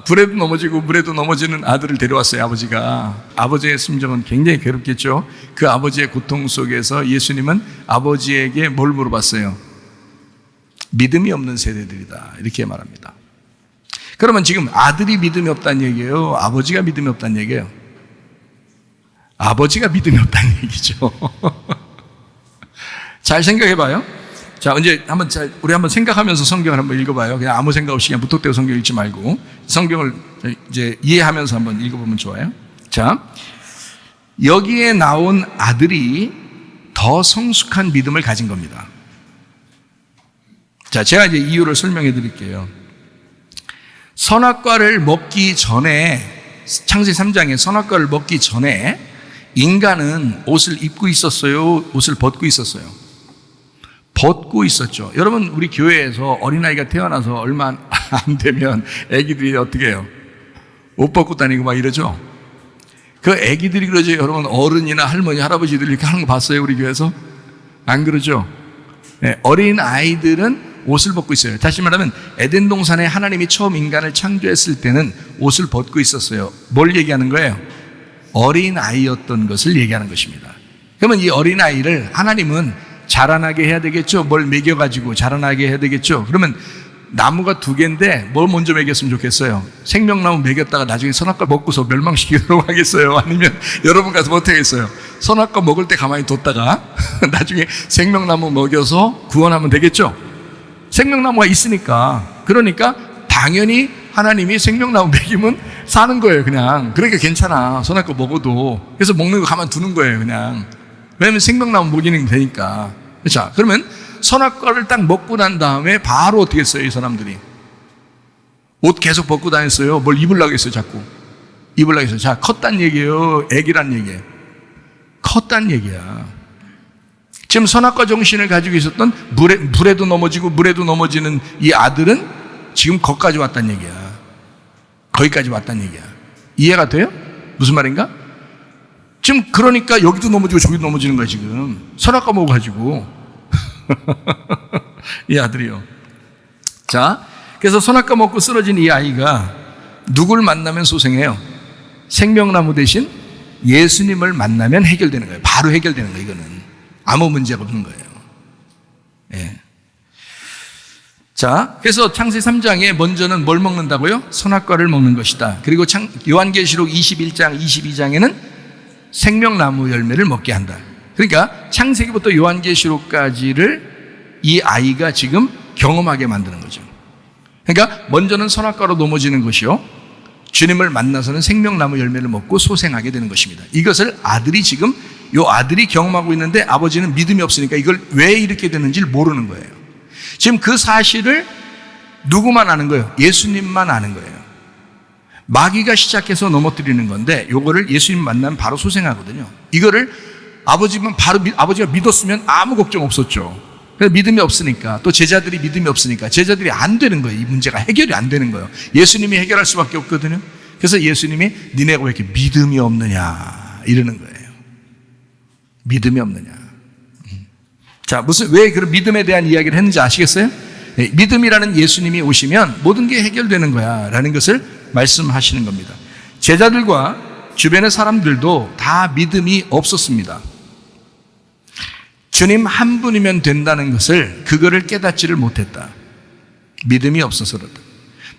불에도 넘어지고 물에도 넘어지는 아들을 데려왔어요, 아버지가. 아버지의 심정은 굉장히 괴롭겠죠. 그 아버지의 고통 속에서 예수님은 아버지에게 뭘 물어봤어요? 믿음이 없는 세대들이다, 이렇게 말합니다. 그러면 지금 아들이 믿음이 없다는 얘기예요? 아버지가 믿음이 없다는 얘기예요? 아버지가 믿음이 없다는 얘기죠. 잘 생각해 봐요. 자, 이제 우리 한번 생각하면서 성경을 한번 읽어봐요. 그냥 아무 생각 없이 그냥 무턱대고 성경 읽지 말고 성경을 이제 이해하면서 한번 읽어보면 좋아요. 자, 여기에 나온 아들이 더 성숙한 믿음을 가진 겁니다. 자, 제가 이제 이유를 설명해 드릴게요. 선악과를 먹기 전에, 창세기 3장에 선악과를 먹기 전에 인간은 옷을 입고 있었어요? 옷을 벗고 있었어요? 벗고 있었죠. 여러분, 우리 교회에서 어린아이가 태어나서 얼마 안 되면 애기들이 어떻게 해요? 옷 벗고 다니고 막 이러죠. 그 애기들이 그러죠. 여러분, 어른이나 할머니, 할아버지들이 이렇게 하는 거 봤어요? 우리 교회에서? 안 그러죠? 네, 어린 아이들은 옷을 벗고 있어요. 다시 말하면 에덴 동산에 하나님이 처음 인간을 창조했을 때는 옷을 벗고 있었어요. 뭘 얘기하는 거예요? 어린 아이였던 것을 얘기하는 것입니다. 그러면 이 어린 아이를 하나님은 자라나게 해야 되겠죠. 뭘 먹여가지고 자라나게 해야 되겠죠. 그러면 나무가 2개인데 뭘 먼저 먹였으면 좋겠어요? 생명나무 먹였다가 나중에 선악과 먹고서 멸망시키도록 하겠어요? 아니면 여러분 가서 어떻게 하겠어요? 선악과 먹을 때 가만히 뒀다가 나중에 생명나무 먹여서 구원하면 되겠죠. 생명나무가 있으니까. 그러니까 당연히 하나님이 생명나무 먹이면 사는 거예요, 그냥. 그러니까 괜찮아, 선악과 먹어도. 그래서 먹는 거 가만 두는 거예요, 그냥. 왜냐면 생명나무 먹이는 게 되니까. 자, 그러면 선악과를 딱 먹고 난 다음에 바로 어떻게 했어요, 이 사람들이? 옷 계속 벗고 다녔어요. 뭘 입으려고 했어요, 자꾸? 입으려고 해서. 자, 컸단 얘기예요? 애기란 얘기예요? 컸단 얘기야. 지금 선악과 정신을 가지고 있었던 물에도 넘어지고 물에도 넘어지는 이 아들은 지금 거기까지 왔단 얘기야. 거기까지 왔단 얘기야. 이해가 돼요? 무슨 말인가? 지금 그러니까 여기도 넘어지고 저기도 넘어지는 거야 지금. 선악과 먹어가지고. 이 아들이요. 자, 그래서 선악과 먹고 쓰러진 이 아이가 누굴 만나면 소생해요? 생명나무 대신 예수님을 만나면 해결되는 거예요. 바로 해결되는 거예요. 이거는 아무 문제가 없는 거예요. 예. 자, 그래서 창세기 3장에 먼저는 뭘 먹는다고요? 선악과를 먹는 것이다. 그리고 요한계시록 21장, 22장에는 생명나무 열매를 먹게 한다. 그러니까 창세기부터 요한계시록까지를 이 아이가 지금 경험하게 만드는 거죠. 그러니까 먼저는 선악과로 넘어지는 것이요, 주님을 만나서는 생명나무 열매를 먹고 소생하게 되는 것입니다. 이것을 아들이 지금 요 아들이 경험하고 있는데 아버지는 믿음이 없으니까 이걸 왜 이렇게 됐는지를 모르는 거예요. 지금 그 사실을 누구만 아는 거예요? 예수님만 아는 거예요. 마귀가 시작해서 넘어뜨리는 건데 요거를 예수님 만나면 바로 소생하거든요. 이거를 아버지가 믿었으면 아무 걱정 없었죠. 그래서 믿음이 없으니까, 또 제자들이 믿음이 없으니까 제자들이 안 되는 거예요. 이 문제가 해결이 안 되는 거예요. 예수님이 해결할 수밖에 없거든요. 그래서 예수님이 니네가 왜 이렇게 믿음이 없느냐 이러는 거예요. 믿음이 없느냐. 자, 왜 그런 믿음에 대한 이야기를 했는지 아시겠어요? 믿음이라는 예수님이 오시면 모든 게 해결되는 거야 라는 것을 말씀하시는 겁니다. 제자들과 주변의 사람들도 다 믿음이 없었습니다. 주님 한 분이면 된다는 것을, 그거를 깨닫지를 못했다. 믿음이 없어서 그렇다.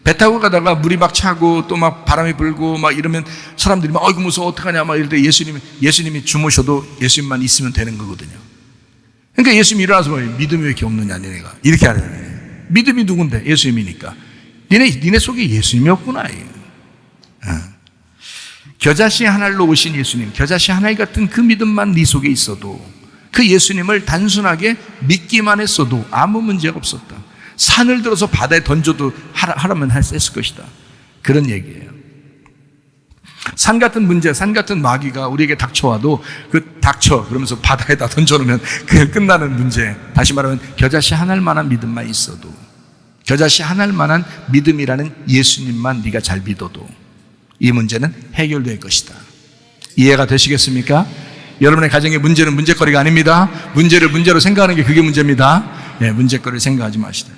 배 타고 가다가 물이 막 차고 또 막 바람이 불고 막 이러면 사람들이 막 어이구 무서워 어떡하냐 막 이럴 때 예수님이 주무셔도 예수님만 있으면 되는 거거든요. 그러니까 예수님이 일어나서 믿음이 왜 이렇게 없느냐 너네가 이렇게 하잖아요. 믿음이 누군데? 예수님이니까. 니네 속에 예수님이 없구나. 겨자씨 하나로 오신 예수님, 겨자씨 하나 같은 그 믿음만 네 속에 있어도, 그 예수님을 단순하게 믿기만 했어도 아무 문제가 없었다. 산을 들어서 바다에 던져도 하라면 했을 것이다. 그런 얘기예요. 산 같은 문제, 산 같은 마귀가 우리에게 닥쳐와도 그러면서 바다에다 던져놓으면 그냥 끝나는 문제. 다시 말하면 겨자씨 하나일 만한 믿음만 있어도, 겨자씨 하나일 만한 믿음이라는 예수님만 네가 잘 믿어도 이 문제는 해결될 것이다. 이해가 되시겠습니까? 여러분의 가정의 문제는 문제거리가 아닙니다. 문제를 문제로 생각하는 게 그게 문제입니다. 문제거리를 생각하지 마시다.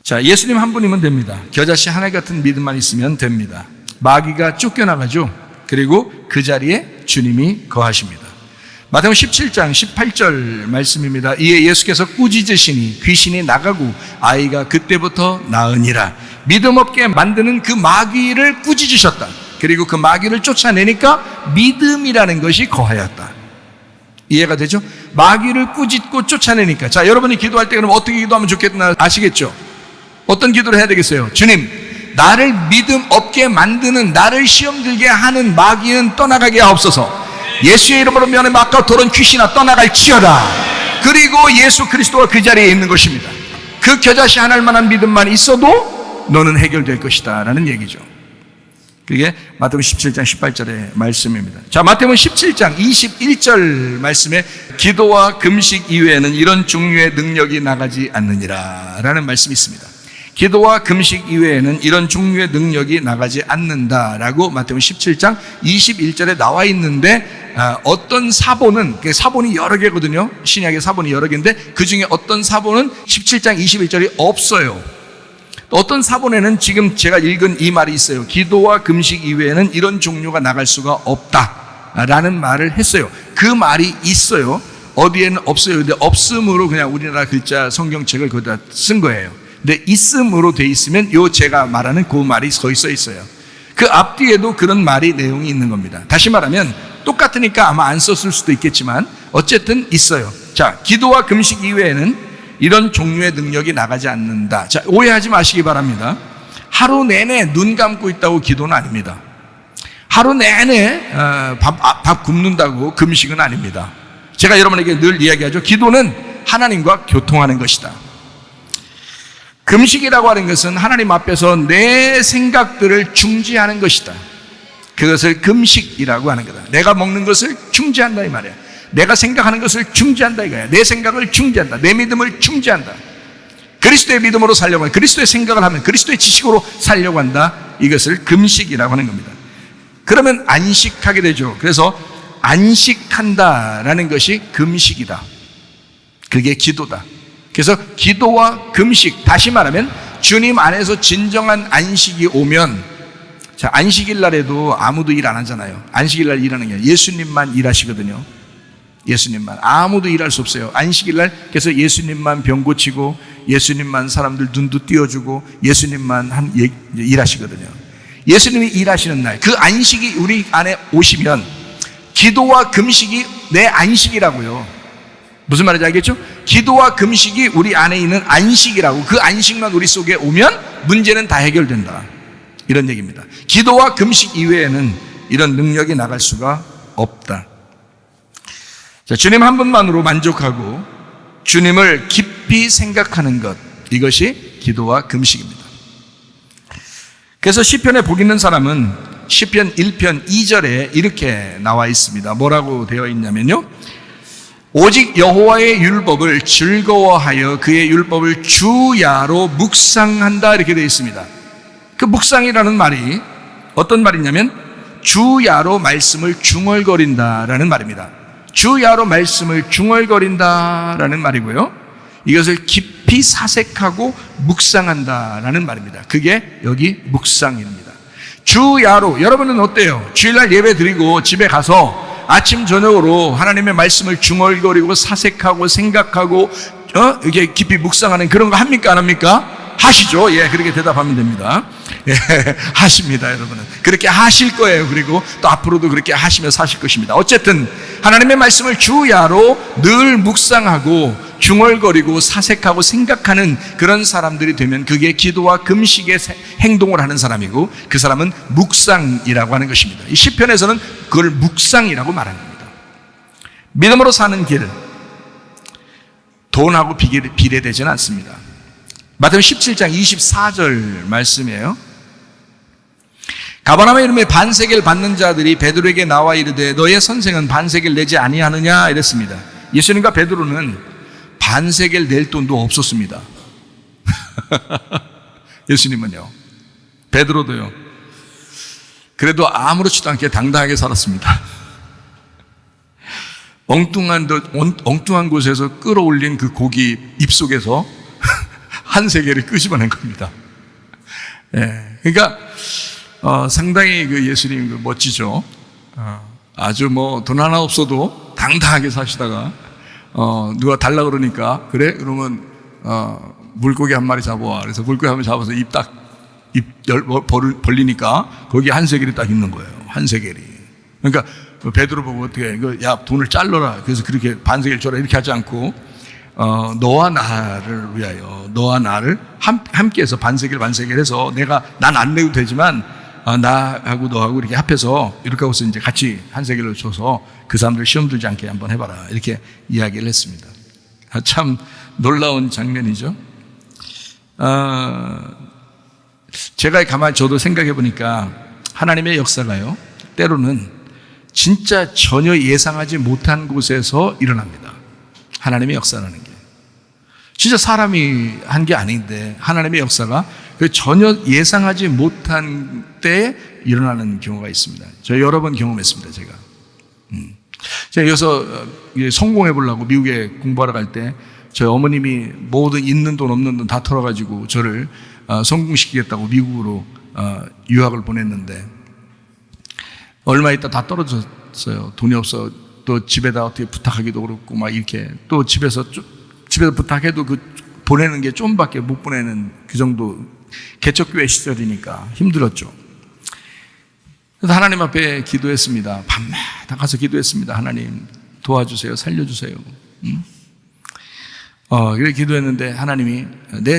자, 예수님 한 분이면 됩니다. 겨자씨 하나 같은 믿음만 있으면 됩니다. 마귀가 쫓겨나가죠. 그리고 그 자리에 주님이 거하십니다. 마태복음 17장 18절 말씀입니다. 이에 예수께서 꾸짖으시니 귀신이 나가고 아이가 그때부터 나으니라. 믿음 없게 만드는 그 마귀를 꾸짖으셨다. 그리고 그 마귀를 쫓아내니까 믿음이라는 것이 거하였다. 이해가 되죠? 마귀를 꾸짖고 쫓아내니까. 자, 여러분이 기도할 때 그럼 어떻게 기도하면 좋겠나 아시겠죠? 어떤 기도를 해야 되겠어요? 주님, 나를 믿음 없게 만드는, 나를 시험 들게 하는 마귀는 떠나가게 하옵소서. 예수의 이름으로 면에 막과 돌은 귀신아 떠나갈지어다. 그리고 예수 그리스도가 그 자리에 있는 것입니다. 그 겨자씨 하나일 만한 믿음만 있어도 너는 해결될 것이다 라는 얘기죠. 그게 마태복음 17장 18절의 말씀입니다. 자, 마태복음 17장 21절 말씀에 기도와 금식 이외에는 이런 종류의 능력이 나가지 않느니라 라는 말씀이 있습니다. 기도와 금식 이외에는 이런 종류의 능력이 나가지 않는다라고 마태복음 17장 21절에 나와 있는데, 어떤 사본은, 사본이 여러 개거든요. 신약의 사본이 여러 개인데 그 중에 어떤 사본은 17장 21절이 없어요. 어떤 사본에는 지금 제가 읽은 이 말이 있어요. 기도와 금식 이외에는 이런 종류가 나갈 수가 없다라는 말을 했어요. 그 말이 있어요. 어디에는 없어요. 근데 없음으로 그냥 우리나라 글자 성경책을 거기다 쓴 거예요. 근데 있음으로 돼 있으면 요 제가 말하는 그 말이 거기 써 있어요. 그 앞뒤에도 그런 말이 내용이 있는 겁니다. 다시 말하면 똑같으니까 아마 안 썼을 수도 있겠지만 어쨌든 있어요. 자, 기도와 금식 이외에는 이런 종류의 능력이 나가지 않는다. 자, 오해하지 마시기 바랍니다. 하루 내내 눈 감고 있다고 기도는 아닙니다. 하루 내내 밥 굶는다고 금식은 아닙니다. 제가 여러분에게 늘 이야기하죠. 기도는 하나님과 교통하는 것이다. 금식이라고 하는 것은 하나님 앞에서 내 생각들을 중지하는 것이다. 그것을 금식이라고 하는 거다. 내가 먹는 것을 중지한다 이 말이야. 내가 생각하는 것을 중지한다 이거야. 내 생각을 중지한다. 내 믿음을 중지한다. 그리스도의 믿음으로 살려고 한다. 그리스도의 생각을 하면 그리스도의 지식으로 살려고 한다. 이것을 금식이라고 하는 겁니다. 그러면 안식하게 되죠. 그래서 안식한다라는 것이 금식이다. 그게 기도다. 그래서 기도와 금식, 다시 말하면 주님 안에서 진정한 안식이 오면, 자, 안식일 날에도 아무도 일 안 하잖아요. 안식일 날 일하는 게 예수님만 일하시거든요. 예수님만. 아무도 일할 수 없어요. 안식일 날. 그래서 예수님만 병 고치고 예수님만 사람들 눈도 띄워주고 예수님만 일하시거든요. 예수님이 일하시는 날, 그 안식이 우리 안에 오시면 기도와 금식이 내 안식이라고요. 무슨 말인지 알겠죠? 기도와 금식이 우리 안에 있는 안식이라고. 그 안식만 우리 속에 오면 문제는 다 해결된다, 이런 얘기입니다. 기도와 금식 이외에는 이런 능력이 나갈 수가 없다. 자, 주님 한 분만으로 만족하고 주님을 깊이 생각하는 것, 이것이 기도와 금식입니다. 그래서 시편에 복 있는 사람은 시편 1편 2절에 이렇게 나와 있습니다. 뭐라고 되어 있냐면요, 오직 여호와의 율법을 즐거워하여 그의 율법을 주야로 묵상한다, 이렇게 되어 있습니다. 그 묵상이라는 말이 어떤 말이냐면 주야로 말씀을 중얼거린다라는 말입니다. 주야로 말씀을 중얼거린다라는 말이고요, 이것을 깊이 사색하고 묵상한다라는 말입니다. 그게 여기 묵상입니다. 주야로. 여러분은 어때요? 주일날 예배 드리고 집에 가서 아침 저녁으로 하나님의 말씀을 중얼거리고 사색하고 생각하고 이렇게 깊이 묵상하는 그런 거 합니까, 안 합니까? 하시죠. 예, 그렇게 대답하면 됩니다. 예, 하십니다, 여러분은. 그렇게 하실 거예요. 그리고 또 앞으로도 그렇게 하시며 사실 것입니다. 어쨌든 하나님의 말씀을 주야로 늘 묵상하고 중얼거리고 사색하고 생각하는 그런 사람들이 되면 그게 기도와 금식의 행동을 하는 사람이고, 그 사람은 묵상이라고 하는 것입니다. 이 시편에서는 그걸 묵상이라고 말하는 겁니다. 믿음으로 사는 길, 돈하고 비례되지는 않습니다. 마태복음 17장 24절 말씀이에요. 가버나움의 이름에 반세계를 받는 자들이 베드로에게 나와 이르되 너의 선생은 반세계를 내지 아니하느냐 이랬습니다. 예수님과 베드로는 반세계를 낼 돈도 없었습니다. 예수님은요, 베드로도요. 그래도 아무렇지도 않게 당당하게 살았습니다. 엉뚱한 곳에서 끌어올린 그 고기 입속에서 한 세계를 끄집어낸 겁니다. 예, 그러니까 상당히 그 예수님 멋지죠. 아주 뭐 돈 하나 없어도 당당하게 사시다가 누가 달라 그러니까 그래? 그러면 물고기 한 마리 잡아와. 그래서 물고기 한 마리 잡아서 입 벌리니까 거기에 한 세겔이 딱 있는 거예요. 한 세겔이. 그러니까 베드로 보고 어떻게 해? 야, 돈을 잘라라. 그래서 그렇게 반세겔 줘라 이렇게 하지 않고 너와 나를 위하여, 너와 나를 함께해서 반세겔 해서 난 안 내도 되지만 나하고 너하고 이렇게 합해서 이렇게 하고서 이제 같이 한 세겔을 줘서 그 사람들 시험 들지 않게 한번 해봐라, 이렇게 이야기를 했습니다. 참 놀라운 장면이죠. 제가 가만히 저도 생각해 보니까 하나님의 역사가요, 때로는 진짜 전혀 예상하지 못한 곳에서 일어납니다. 하나님의 역사라는 게 진짜 사람이 한 게 아닌데 하나님의 역사가 전혀 예상하지 못한 때에 일어나는 경우가 있습니다. 저 여러 번 경험했습니다. 제가 여기서 성공해 보려고 미국에 공부하러 갈 때 저희 어머님이 모든 있는 돈 없는 돈 다 털어가지고 저를 성공시키겠다고 미국으로 유학을 보냈는데 얼마 있다 다 떨어졌어요. 돈이 없어. 또 집에다 어떻게 부탁하기도 그렇고 막 이렇게 또 집에서 부탁해도 그 보내는 게 좀밖에 못 보내는 그 정도 개척교회 시절이니까 힘들었죠. 그래서 하나님 앞에 기도했습니다. 밤마다 가서 기도했습니다. 하나님 도와주세요, 살려주세요. 그래 기도했는데 하나님이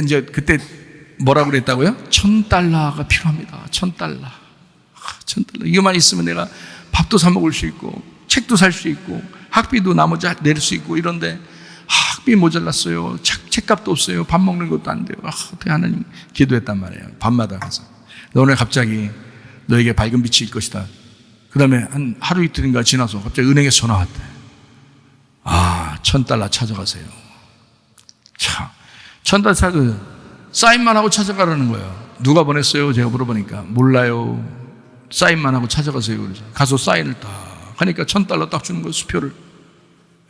이제 그때 뭐라고 그랬다고요? $1,000가 필요합니다. $1,000. 이것만 있으면 내가 밥도 사 먹을 수 있고 책도 살 수 있고 학비도 나머지 낼 수 있고 이런데 학비 모자랐어요. 책값도 없어요. 밥 먹는 것도 안 돼요. 어떻게 하나님 기도했단 말이에요. 밤마다 가서. 오늘 갑자기 너에게 밝은 빛이 있을 것이다. 그 다음에 한 하루 이틀인가 지나서 갑자기 은행에서 전화 왔대. $1,000 찾아가세요. 참, $1,000 찾아가세요. 사인만 하고 찾아가라는 거예요. 누가 보냈어요? 제가 물어보니까 몰라요. 사인만 하고 찾아가세요. 그래서 가서 사인을 딱 하니까 $1,000 딱 주는 거예요. 수표를.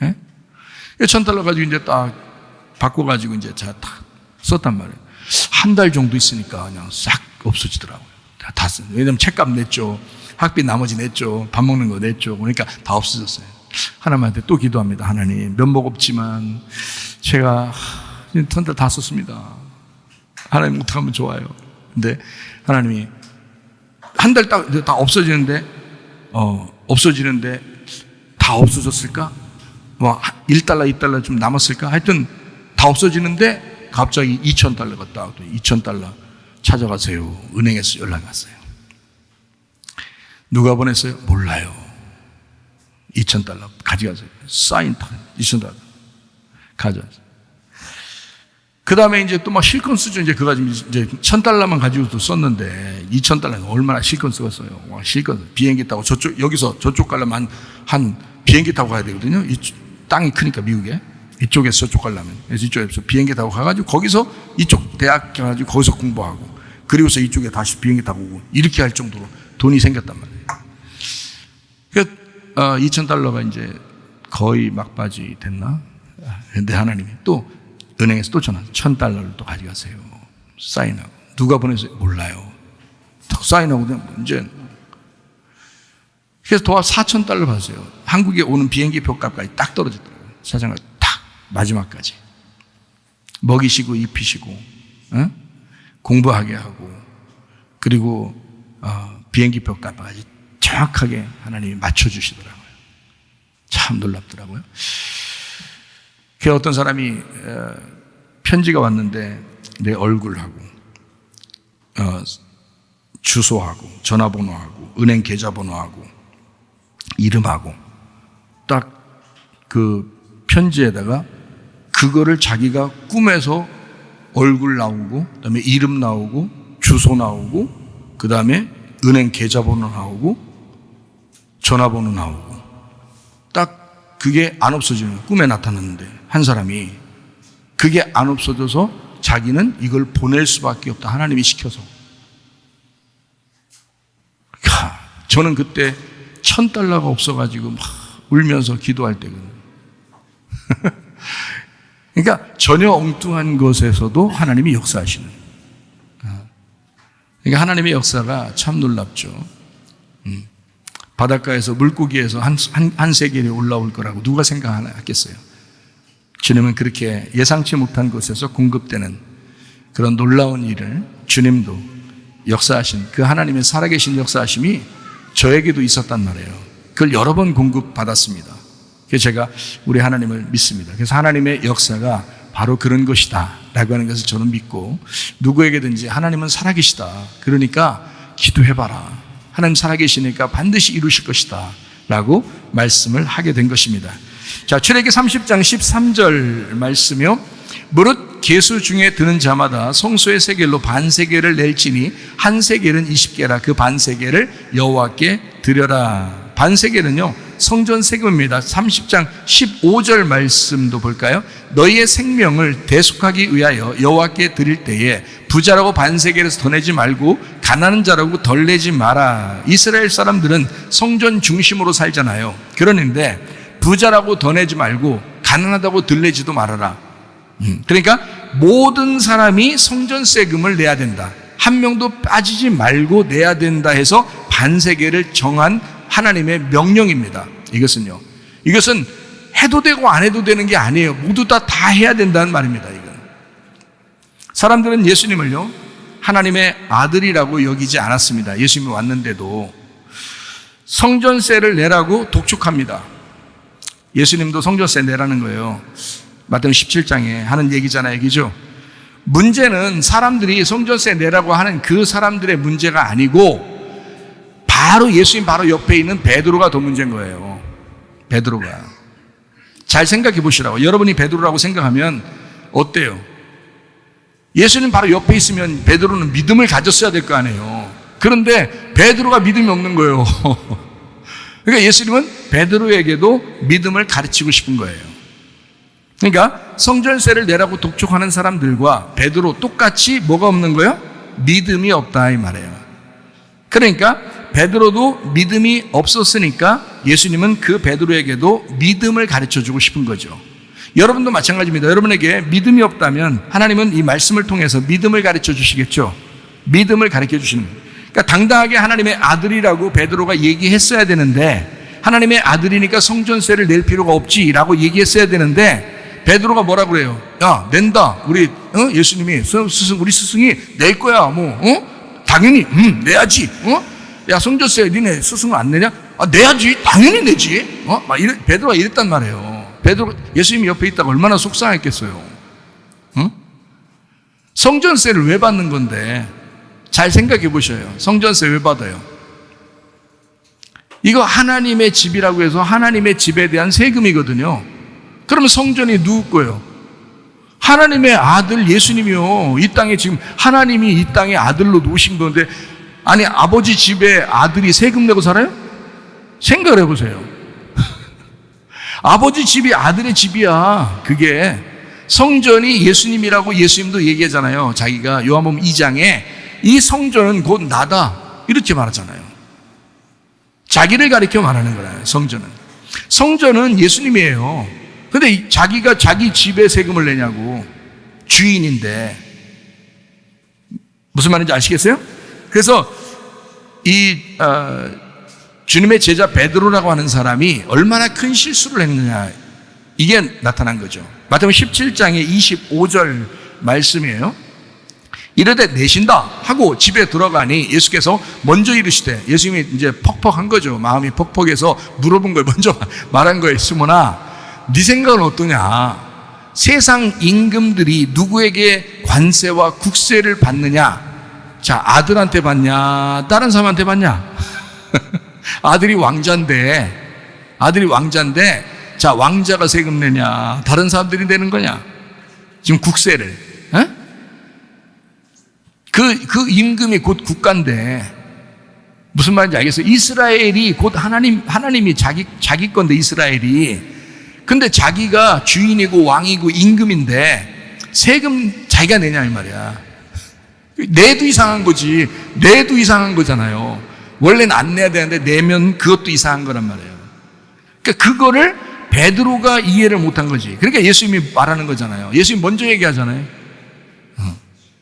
예? $1,000 가지고 이제 딱 바꿔가지고 이제 다 썼단 말이에요. 한 달 정도 있으니까 그냥 싹 없어지더라고요. 다 썼어요. 왜냐면 책값 냈죠. 학비 나머지 냈죠. 밥 먹는 거 냈죠. 그러니까 다 없어졌어요. 하나님한테 또 기도합니다. 하나님, 면목 없지만 제가 $1,000 다 썼습니다. 하나님 어떡하면 좋아요. 근데 하나님이 한 달 다 없어지는데 다 없어졌을까? 뭐 $1, $2 좀 남았을까? 하여튼 다 없어지는데 갑자기 $2,000가 딱 $2,000 찾아가세요. 은행에서 연락이 왔어요. 누가 보냈어요? 몰라요. $2,000 가져가세요. 사인 딱 $2,000 가져가세요. 그 다음에 이제 또 막 실컷 쓰죠. 이제 그거 가지고 이제 $1,000만 가지고 또 썼는데 $2,000는 얼마나 실컷 쓰겠어요. 와, 실컷 비행기 타고 여기서 저쪽 가려면 한 비행기 타고 가야 되거든요. 땅이 크니까 미국에 이쪽에서 저쪽 가려면 그래서 이쪽에서 비행기 타고 가가지고 거기서 이쪽 대학 가가지고 거기서 공부하고 그리고서 이쪽에 다시 비행기 타고 오고 이렇게 할 정도로 돈이 생겼단 말이에요. 그래서 $2,000가 이제 거의 막바지 됐나? 근데 하나님이 또 은행에서 또 전화, $1,000를 또 가져가세요. 사인하고. 누가 보냈어요? 몰라요. 딱 사인하고 이제 그래서 도합 $4,000 받았어요. 한국에 오는 비행기 표값까지 딱 떨어졌더라고요. 사장을 딱 마지막까지 먹이시고 입히시고 공부하게 하고 그리고 비행기 표값까지 정확하게 하나님이 맞춰주시더라고요. 참 놀랍더라고요. 그 어떤 사람이 편지가 왔는데 내 얼굴하고 주소하고 전화번호하고 은행 계좌번호하고 이름하고 딱 그 편지에다가 그거를 자기가 꿈에서 얼굴 나오고 그다음에 이름 나오고 주소 나오고 그다음에 은행 계좌번호 나오고 전화번호 나오고 딱 그게 안 없어지는 거예요. 꿈에 나타났는데 한 사람이 그게 안 없어져서 자기는 이걸 보낼 수밖에 없다. 하나님이 시켜서. 저는 그때 $1,000가 없어가지고 막 울면서 기도할 때거든요. 그러니까 전혀 엉뚱한 것에서도 하나님이 역사하시는. 그러니까 하나님의 역사가 참 놀랍죠. 바닷가에서 물고기에서 한 세겔이 올라올 거라고 누가 생각하겠어요? 주님은 그렇게 예상치 못한 곳에서 공급되는 그런 놀라운 일을 주님도 역사하신 그 하나님의 살아계신 역사하심이 저에게도 있었단 말이에요. 그걸 여러 번 공급받았습니다. 그래서 제가 우리 하나님을 믿습니다. 그래서 하나님의 역사가 바로 그런 것이다 라고 하는 것을 저는 믿고 누구에게든지 하나님은 살아계시다. 그러니까 기도해봐라. 하나님 살아계시니까 반드시 이루실 것이다 라고 말씀을 하게 된 것입니다. 자, 출애기 30장 13절 말씀이요. 무릇 계수 중에 드는 자마다 성소의 세겔로 반세겔을 낼지니 한 세겔은 20개라. 그 반세겔을 여호와께 드려라. 반세겔은요 성전 세금입니다. 30장 15절 말씀도 볼까요? 너희의 생명을 대속하기 위하여 여호와께 드릴 때에 부자라고 반세겔에서 더 내지 말고 가난한 자라고 덜 내지 마라. 이스라엘 사람들은 성전 중심으로 살잖아요. 그러는데 부자라고 더 내지 말고 가난하다고 덜 내지도 말아라. 그러니까 모든 사람이 성전 세금을 내야 된다. 한 명도 빠지지 말고 내야 된다 해서 반세겔을 정한 하나님의 명령입니다. 이것은 해도 되고 안 해도 되는 게 아니에요. 모두 다 해야 된다는 말입니다. 이건. 사람들은 예수님을요 하나님의 아들이라고 여기지 않았습니다. 예수님이 왔는데도 성전세를 내라고 독촉합니다. 예수님도 성전세 내라는 거예요. 마태복음 17장에 하는 얘기잖아요. 그죠? 문제는 사람들이 성전세 내라고 하는 그 사람들의 문제가 아니고 바로 예수님 바로 옆에 있는 베드로가 더 문제인 거예요. 베드로가. 잘 생각해 보시라고. 여러분이 베드로라고 생각하면 어때요? 예수님 바로 옆에 있으면 베드로는 믿음을 가졌어야 될 거 아니에요. 그런데 베드로가 믿음이 없는 거예요. 그러니까 예수님은 베드로에게도 믿음을 가르치고 싶은 거예요. 그러니까 성전세를 내라고 독촉하는 사람들과 베드로 똑같이 뭐가 없는 거예요? 믿음이 없다 이 말이에요. 그러니까 베드로도 믿음이 없었으니까 예수님은 그 베드로에게도 믿음을 가르쳐주고 싶은 거죠. 여러분도 마찬가지입니다. 여러분에게 믿음이 없다면 하나님은 이 말씀을 통해서 믿음을 가르쳐 주시겠죠. 믿음을 가르쳐 주시는 거예요. 그러니까 당당하게 하나님의 아들이라고 베드로가 얘기했어야 되는데, 하나님의 아들이니까 성전세를 낼 필요가 없지라고 얘기했어야 되는데 베드로가 뭐라고 그래요? 야, 낸다. 우리 예수님이 우리 스승이 낼 거야. 당연히 내야지. 야, 성전세 니네 스승은 안 내냐? 내야지. 당연히 내지. 베드로가 이랬단 말이에요. 베드로, 예수님이 옆에 있다가 얼마나 속상했겠어요. 성전세를 왜 받는 건데? 잘 생각해 보셔요. 성전세 왜 받아요? 이거 하나님의 집이라고 해서 하나님의 집에 대한 세금이거든요. 그러면 성전이 누구 거예요? 하나님의 아들 예수님이요. 이 땅에 지금 하나님이 이 땅에 아들로 놓으신 건데, 아니 아버지 집에 아들이 세금 내고 살아요? 생각을 해보세요. 아버지 집이 아들의 집이야. 그게 성전이 예수님이라고 예수님도 얘기하잖아요. 자기가 요한복음 2장에 이 성전은 곧 나다 이렇게 말하잖아요. 자기를 가리켜 말하는 거예요. 성전은 예수님이에요. 근데 자기가 자기 집에 세금을 내냐고. 주인인데. 무슨 말인지 아시겠어요? 그래서 주님의 제자 베드로라고 하는 사람이 얼마나 큰 실수를 했느냐, 이게 나타난 거죠. 마태복음 17장의 25절 말씀이에요. 이르되 내신다 하고 집에 들어가니 예수께서 먼저 이르시되, 예수님이 이제 퍽퍽한 거죠. 마음이 퍽퍽해서 물어본 걸 먼저 말한 거예요. 시몬아, 네 생각은 어떠냐? 세상 임금들이 누구에게 관세와 국세를 받느냐? 자, 아들한테 받냐? 다른 사람한테 받냐? 아들이 왕자인데, 자, 왕자가 세금 내냐? 다른 사람들이 내는 거냐? 지금 국세를. 그 임금이 곧 국가인데, 무슨 말인지 알겠어요? 이스라엘이 곧 하나님이 자기 건데, 이스라엘이. 근데 자기가 주인이고 왕이고 임금인데, 세금 자기가 내냐, 이 말이야. 내도 이상한 거지. 내도 이상한 거잖아요. 원래는 안 내야 되는데 내면 그것도 이상한 거란 말이에요. 그러니까 그거를 베드로가 이해를 못한 거지. 그러니까 예수님이 말하는 거잖아요. 예수님이 먼저 얘기하잖아요.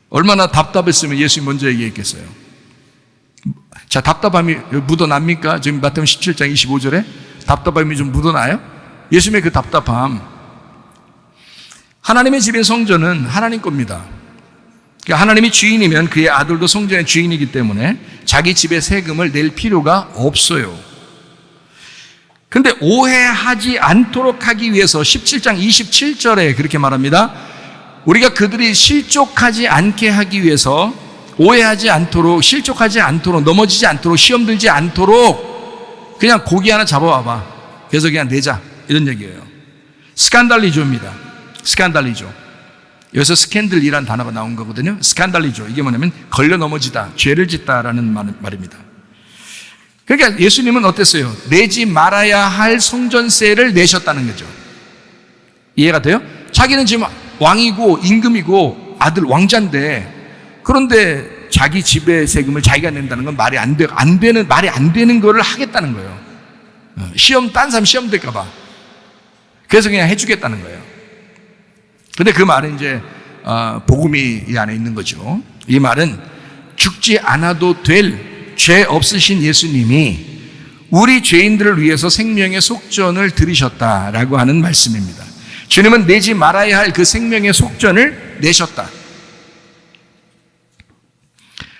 얼마나 답답했으면 예수님이 먼저 얘기했겠어요. 자, 답답함이 묻어납니까? 지금 마태복음 17장 25절에 답답함이 좀 묻어나요? 예수님의 그 답답함. 하나님의 집인 성전은 하나님 겁니다. 그러니까 하나님이 주인이면 그의 아들도 성전의 주인이기 때문에 자기 집에 세금을 낼 필요가 없어요. 그런데 오해하지 않도록 하기 위해서 17장 27절에 그렇게 말합니다. 우리가 그들이 실족하지 않게 하기 위해서, 오해하지 않도록, 실족하지 않도록, 넘어지지 않도록, 시험 들지 않도록 그냥 고기 하나 잡아와봐. 그래서 그냥 내자, 이런 얘기예요. 스칸달리조입니다. 스칸달리조. 여기서 스캔들이란 단어가 나온 거거든요. 스칸달리조. 이게 뭐냐면 걸려 넘어지다, 죄를 짓다라는 말입니다. 그러니까 예수님은 어땠어요? 내지 말아야 할 성전세를 내셨다는 거죠. 이해가 돼요? 자기는 지금 왕이고 임금이고 아들 왕자인데, 그런데 자기 집의 세금을 자기가 낸다는 건 말이 안 되는 거를 하겠다는 거예요. 딴 사람 시험 될까 봐. 그래서 그냥 해주겠다는 거예요. 근데 그 말은 이제 복음이 이 안에 있는 거죠. 이 말은 죽지 않아도 될 죄 없으신 예수님이 우리 죄인들을 위해서 생명의 속전을 들이셨다라고 하는 말씀입니다. 주님은 내지 말아야 할 그 생명의 속전을 내셨다.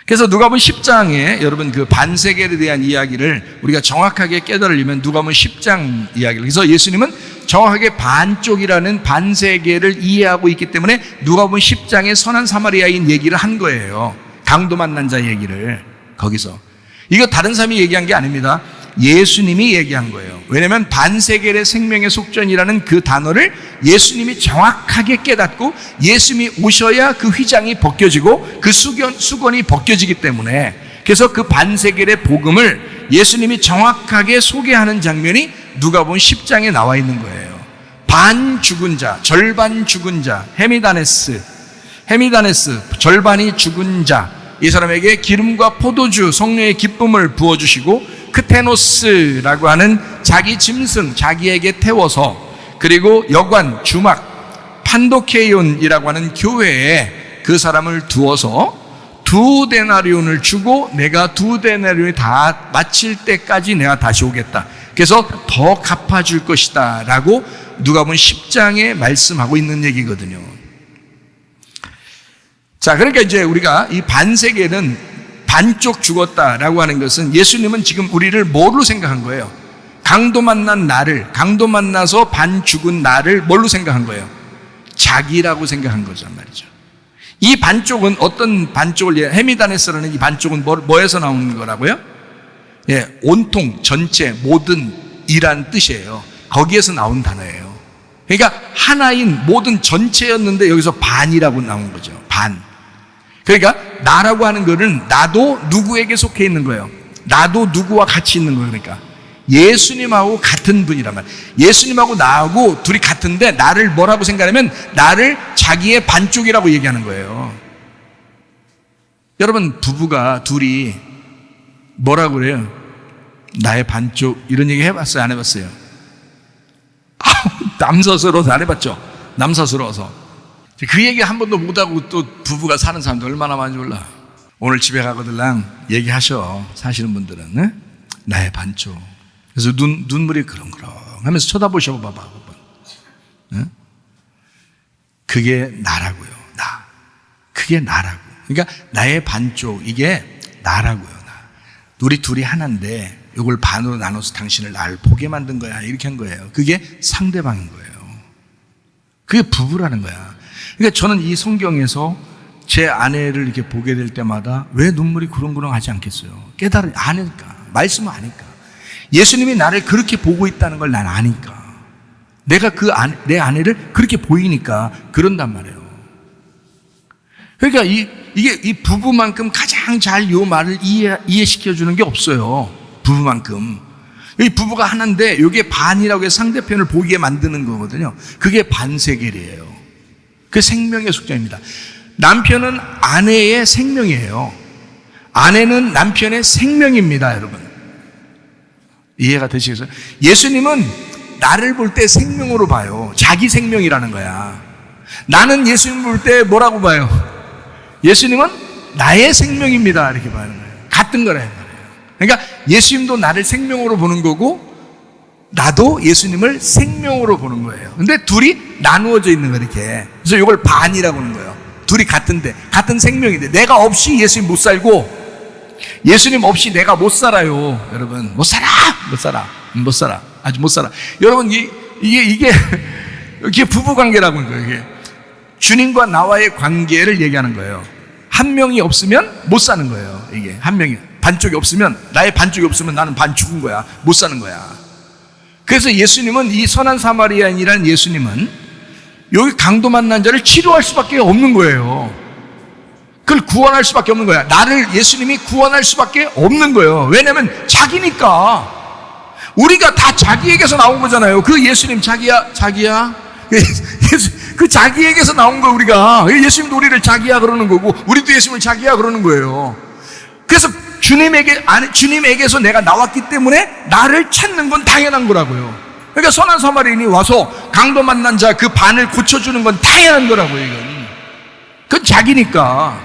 그래서 누가복음 10장에 여러분 그 반세계에 대한 이야기를 우리가 정확하게 깨달으려면 누가복음 10장 이야기를, 그래서 예수님은 정확하게 반쪽이라는 반세계를 이해하고 있기 때문에 누가복음 10장에 선한 사마리아인 얘기를 한 거예요. 강도 만난 자 얘기를 거기서. 이거 다른 사람이 얘기한 게 아닙니다. 예수님이 얘기한 거예요. 왜냐하면 반세겔의 생명의 속전이라는 그 단어를 예수님이 정확하게 깨닫고 예수님이 오셔야 그 휘장이 벗겨지고 그 수건이 벗겨지기 때문에, 그래서 그 반세겔의 복음을 예수님이 정확하게 소개하는 장면이 누가복음 10장에 나와 있는 거예요. 반 죽은 자, 절반 죽은 자, 헤미다네스, 절반이 죽은 자, 이 사람에게 기름과 포도주, 성령의 기쁨을 부어주시고 크테노스라고 하는 자기 짐승, 자기에게 태워서, 그리고 여관, 주막, 판도케이온이라고 하는 교회에 그 사람을 두어서 2데나리온을 주고 내가 2데나리온이 다 마칠 때까지 내가 다시 오겠다. 그래서 더 갚아줄 것이다 라고 누가복음 10장에 말씀하고 있는 얘기거든요. 자, 그러니까 이제 우리가 이 반세계는 반쪽 죽었다라고 하는 것은 예수님은 지금 우리를 뭐로 생각한 거예요? 강도 만나서 반 죽은 나를 뭘로 생각한 거예요? 자기라고 생각한 거죠 말이죠. 이 반쪽은 어떤 반쪽을, 헤미다네스라는 이 반쪽은 뭐에서 나오는 거라고요? 예, 온통, 전체, 모든 이란 뜻이에요. 거기에서 나온 단어예요. 그러니까 하나인 모든 전체였는데 여기서 반이라고 나온 거죠. 반. 그러니까 나라고 하는 거는 나도 누구에게 속해 있는 거예요. 나도 누구와 같이 있는 거예요. 그러니까 예수님하고 같은 분이란 말이에요. 예수님하고 나하고 둘이 같은데 나를 뭐라고 생각하면 나를 자기의 반쪽이라고 얘기하는 거예요. 여러분, 부부가 둘이 뭐라고 그래요? 나의 반쪽, 이런 얘기 해봤어요? 안 해봤어요? 남서스러워서 안 해봤죠? 남서스러워서. 그 얘기 한 번도 못하고 또 부부가 사는 사람도 얼마나 많이 몰라. 오늘 집에 가거들랑 얘기하셔, 사시는 분들은. 네? 나의 반쪽. 그래서 눈물이 그렁그렁 하면서 쳐다보셔 봐봐. 네? 그게 나라고요. 나. 그게 나라고. 그러니까 나의 반쪽, 이게 나라고요. 나. 우리 둘이 하나인데 이걸 반으로 나눠서 당신을 나를 보게 만든 거야. 이렇게 한 거예요. 그게 상대방인 거예요. 그게 부부라는 거야. 그러니까 저는 이 성경에서 제 아내를 이렇게 보게 될 때마다 왜 눈물이 그렁그렁 하지 않겠어요? 아니까. 말씀을 아니까. 예수님이 나를 그렇게 보고 있다는 걸 난 아니까. 내가 내 아내를 그렇게 보이니까 그런단 말이에요. 그러니까 이 부부만큼 가장 잘 이 말을 이해시켜주는 게 없어요. 부부만큼. 이 부부가 하나인데 이게 반이라고 해서 상대편을 보이게 만드는 거거든요. 그게 반세겔이에요. 그 생명의 속죄입니다. 남편은 아내의 생명이에요. 아내는 남편의 생명입니다, 여러분. 이해가 되시겠어요? 예수님은 나를 볼 때 생명으로 봐요. 자기 생명이라는 거야. 나는 예수님 볼 때 뭐라고 봐요? 예수님은 나의 생명입니다, 이렇게 봐는 거예요. 같은 거라는 거예요. 그러니까 예수님도 나를 생명으로 보는 거고 나도 예수님을 생명으로 보는 거예요. 근데 둘이 나누어져 있는 거 이렇게. 그래서 이걸 반이라고 하는 거예요. 둘이 같은데, 같은 생명인데 내가 없이 예수님 못 살고 예수님 없이 내가 못 살아요. 여러분, 못 살아. 아주 못 살아. 여러분, 이게 부부 관계라고 하는 거예요. 이게 주님과 나와의 관계를 얘기하는 거예요. 한 명이 없으면 못 사는 거예요. 이게 한 명이, 반쪽이 없으면, 나의 반쪽이 없으면 나는 반 죽은 거야. 못 사는 거야. 그래서 예수님은, 이 선한 사마리아인이라는 예수님은 여기 강도 만난 자를 치료할 수밖에 없는 거예요. 그걸 구원할 수밖에 없는 거야. 나를 예수님이 구원할 수밖에 없는 거예요. 왜냐하면 자기니까. 우리가 다 자기에게서 나온 거잖아요. 그 예수님 자기야. 그 자기에게서 나온 거 우리가. 예수님도 우리를 자기야 그러는 거고 우리도 예수님을 자기야 그러는 거예요. 그래서 주님에게서 내가 나왔기 때문에 나를 찾는 건 당연한 거라고요. 그러니까 선한 사마리아인이 와서 강도 만난 자 그 반을 고쳐주는 건 당연한 거라고요. 이건. 그건 자기니까.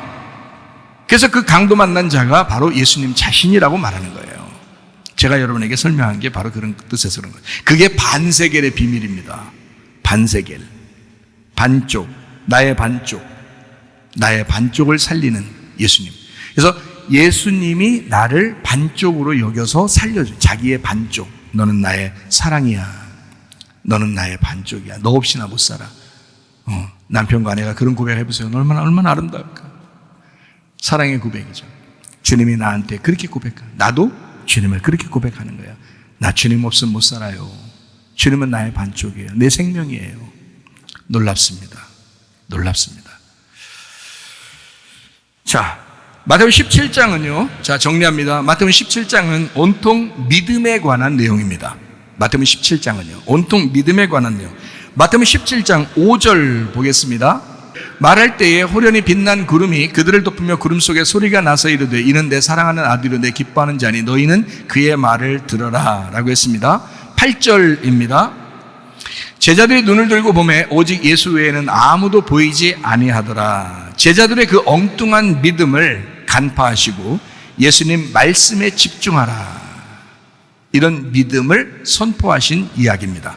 그래서 그 강도 만난 자가 바로 예수님 자신이라고 말하는 거예요. 제가 여러분에게 설명한 게 바로 그런 뜻에서 그런 거예요. 그게 반세겔의 비밀입니다. 반세겔. 반쪽. 나의 반쪽을 살리는 예수님. 그래서 예수님이 나를 반쪽으로 여겨서 살려줘. 자기의 반쪽. 너는 나의 사랑이야. 너는 나의 반쪽이야. 너 없이 나 못 살아. 남편과 아내가 그런 고백을 해보세요. 얼마나 아름다울까. 사랑의 고백이죠. 주님이 나한테 그렇게 고백하. 나도 주님을 그렇게 고백하는 거야. 나 주님 없으면 못 살아요. 주님은 나의 반쪽이에요. 내 생명이에요. 놀랍습니다. 자, 마태복음 17장은요, 자, 정리합니다. 마태복음 17장은 온통 믿음에 관한 내용입니다. 마태복음 17장은요, 온통 믿음에 관한 내용. 마태복음 17장 5절 보겠습니다. 말할 때에 호련히 빛난 구름이 그들을 덮으며 구름 속에 소리가 나서 이르되 이는 내 사랑하는 아들이요 내 기뻐하는 자니 너희는 그의 말을 들어라 라고 했습니다. 8절입니다. 제자들이 눈을 들고 보매 오직 예수 외에는 아무도 보이지 아니하더라. 제자들의 그 엉뚱한 믿음을 간파하시고 예수님 말씀에 집중하라, 이런 믿음을 선포하신 이야기입니다.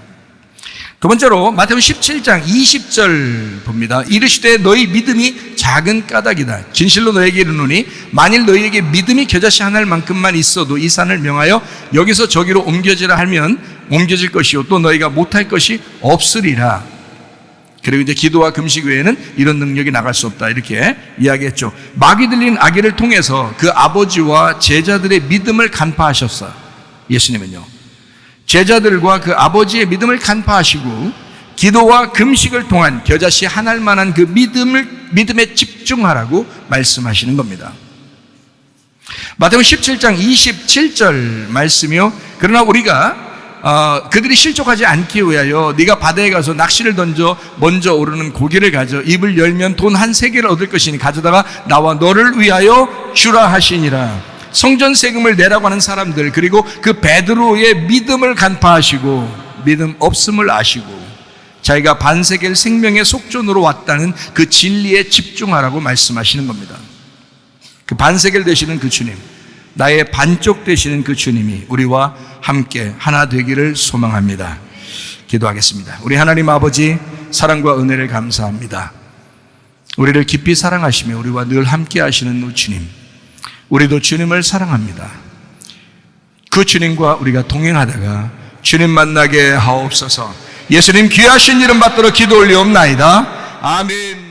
두 번째로 마태복음 17장 20절 봅니다. 이르시되 너희 믿음이 작은 까닭이다. 진실로 너에게 이르노니 만일 너희에게 믿음이 겨자씨 한 알만큼만 있어도 이 산을 명하여 여기서 저기로 옮겨지라 하면 옮겨질 것이요 또 너희가 못할 것이 없으리라. 그리고 이제 기도와 금식 외에는 이런 능력이 나갈 수 없다, 이렇게 이야기했죠. 마귀 들린 아기를 통해서 그 아버지와 제자들의 믿음을 간파하셨어요. 예수님은요, 제자들과 그 아버지의 믿음을 간파하시고 기도와 금식을 통한 겨자씨 한 알만한 그 믿음에 집중하라고 말씀하시는 겁니다. 마태복음 17장 27절 말씀이요. 그러나 우리가 그들이 실족하지 않기 위하여 네가 바다에 가서 낚시를 던져 먼저 오르는 고기를 가져 입을 열면 돈 한 세개를 얻을 것이니 가져다가 나와 너를 위하여 주라 하시니라. 성전 세금을 내라고 하는 사람들, 그리고 그 베드로의 믿음을 간파하시고 믿음 없음을 아시고 자기가 반세겔 생명의 속전으로 왔다는 그 진리에 집중하라고 말씀하시는 겁니다. 그 반세겔 되시는 그 주님, 나의 반쪽 되시는 그 주님이 우리와 함께 하나 되기를 소망합니다. 기도하겠습니다. 우리 하나님 아버지, 사랑과 은혜를 감사합니다. 우리를 깊이 사랑하시며 우리와 늘 함께 하시는 주님, 우리도 주님을 사랑합니다. 그 주님과 우리가 동행하다가 주님 만나게 하옵소서. 예수님 귀하신 이름 받들어 기도 올리옵나이다. 아멘.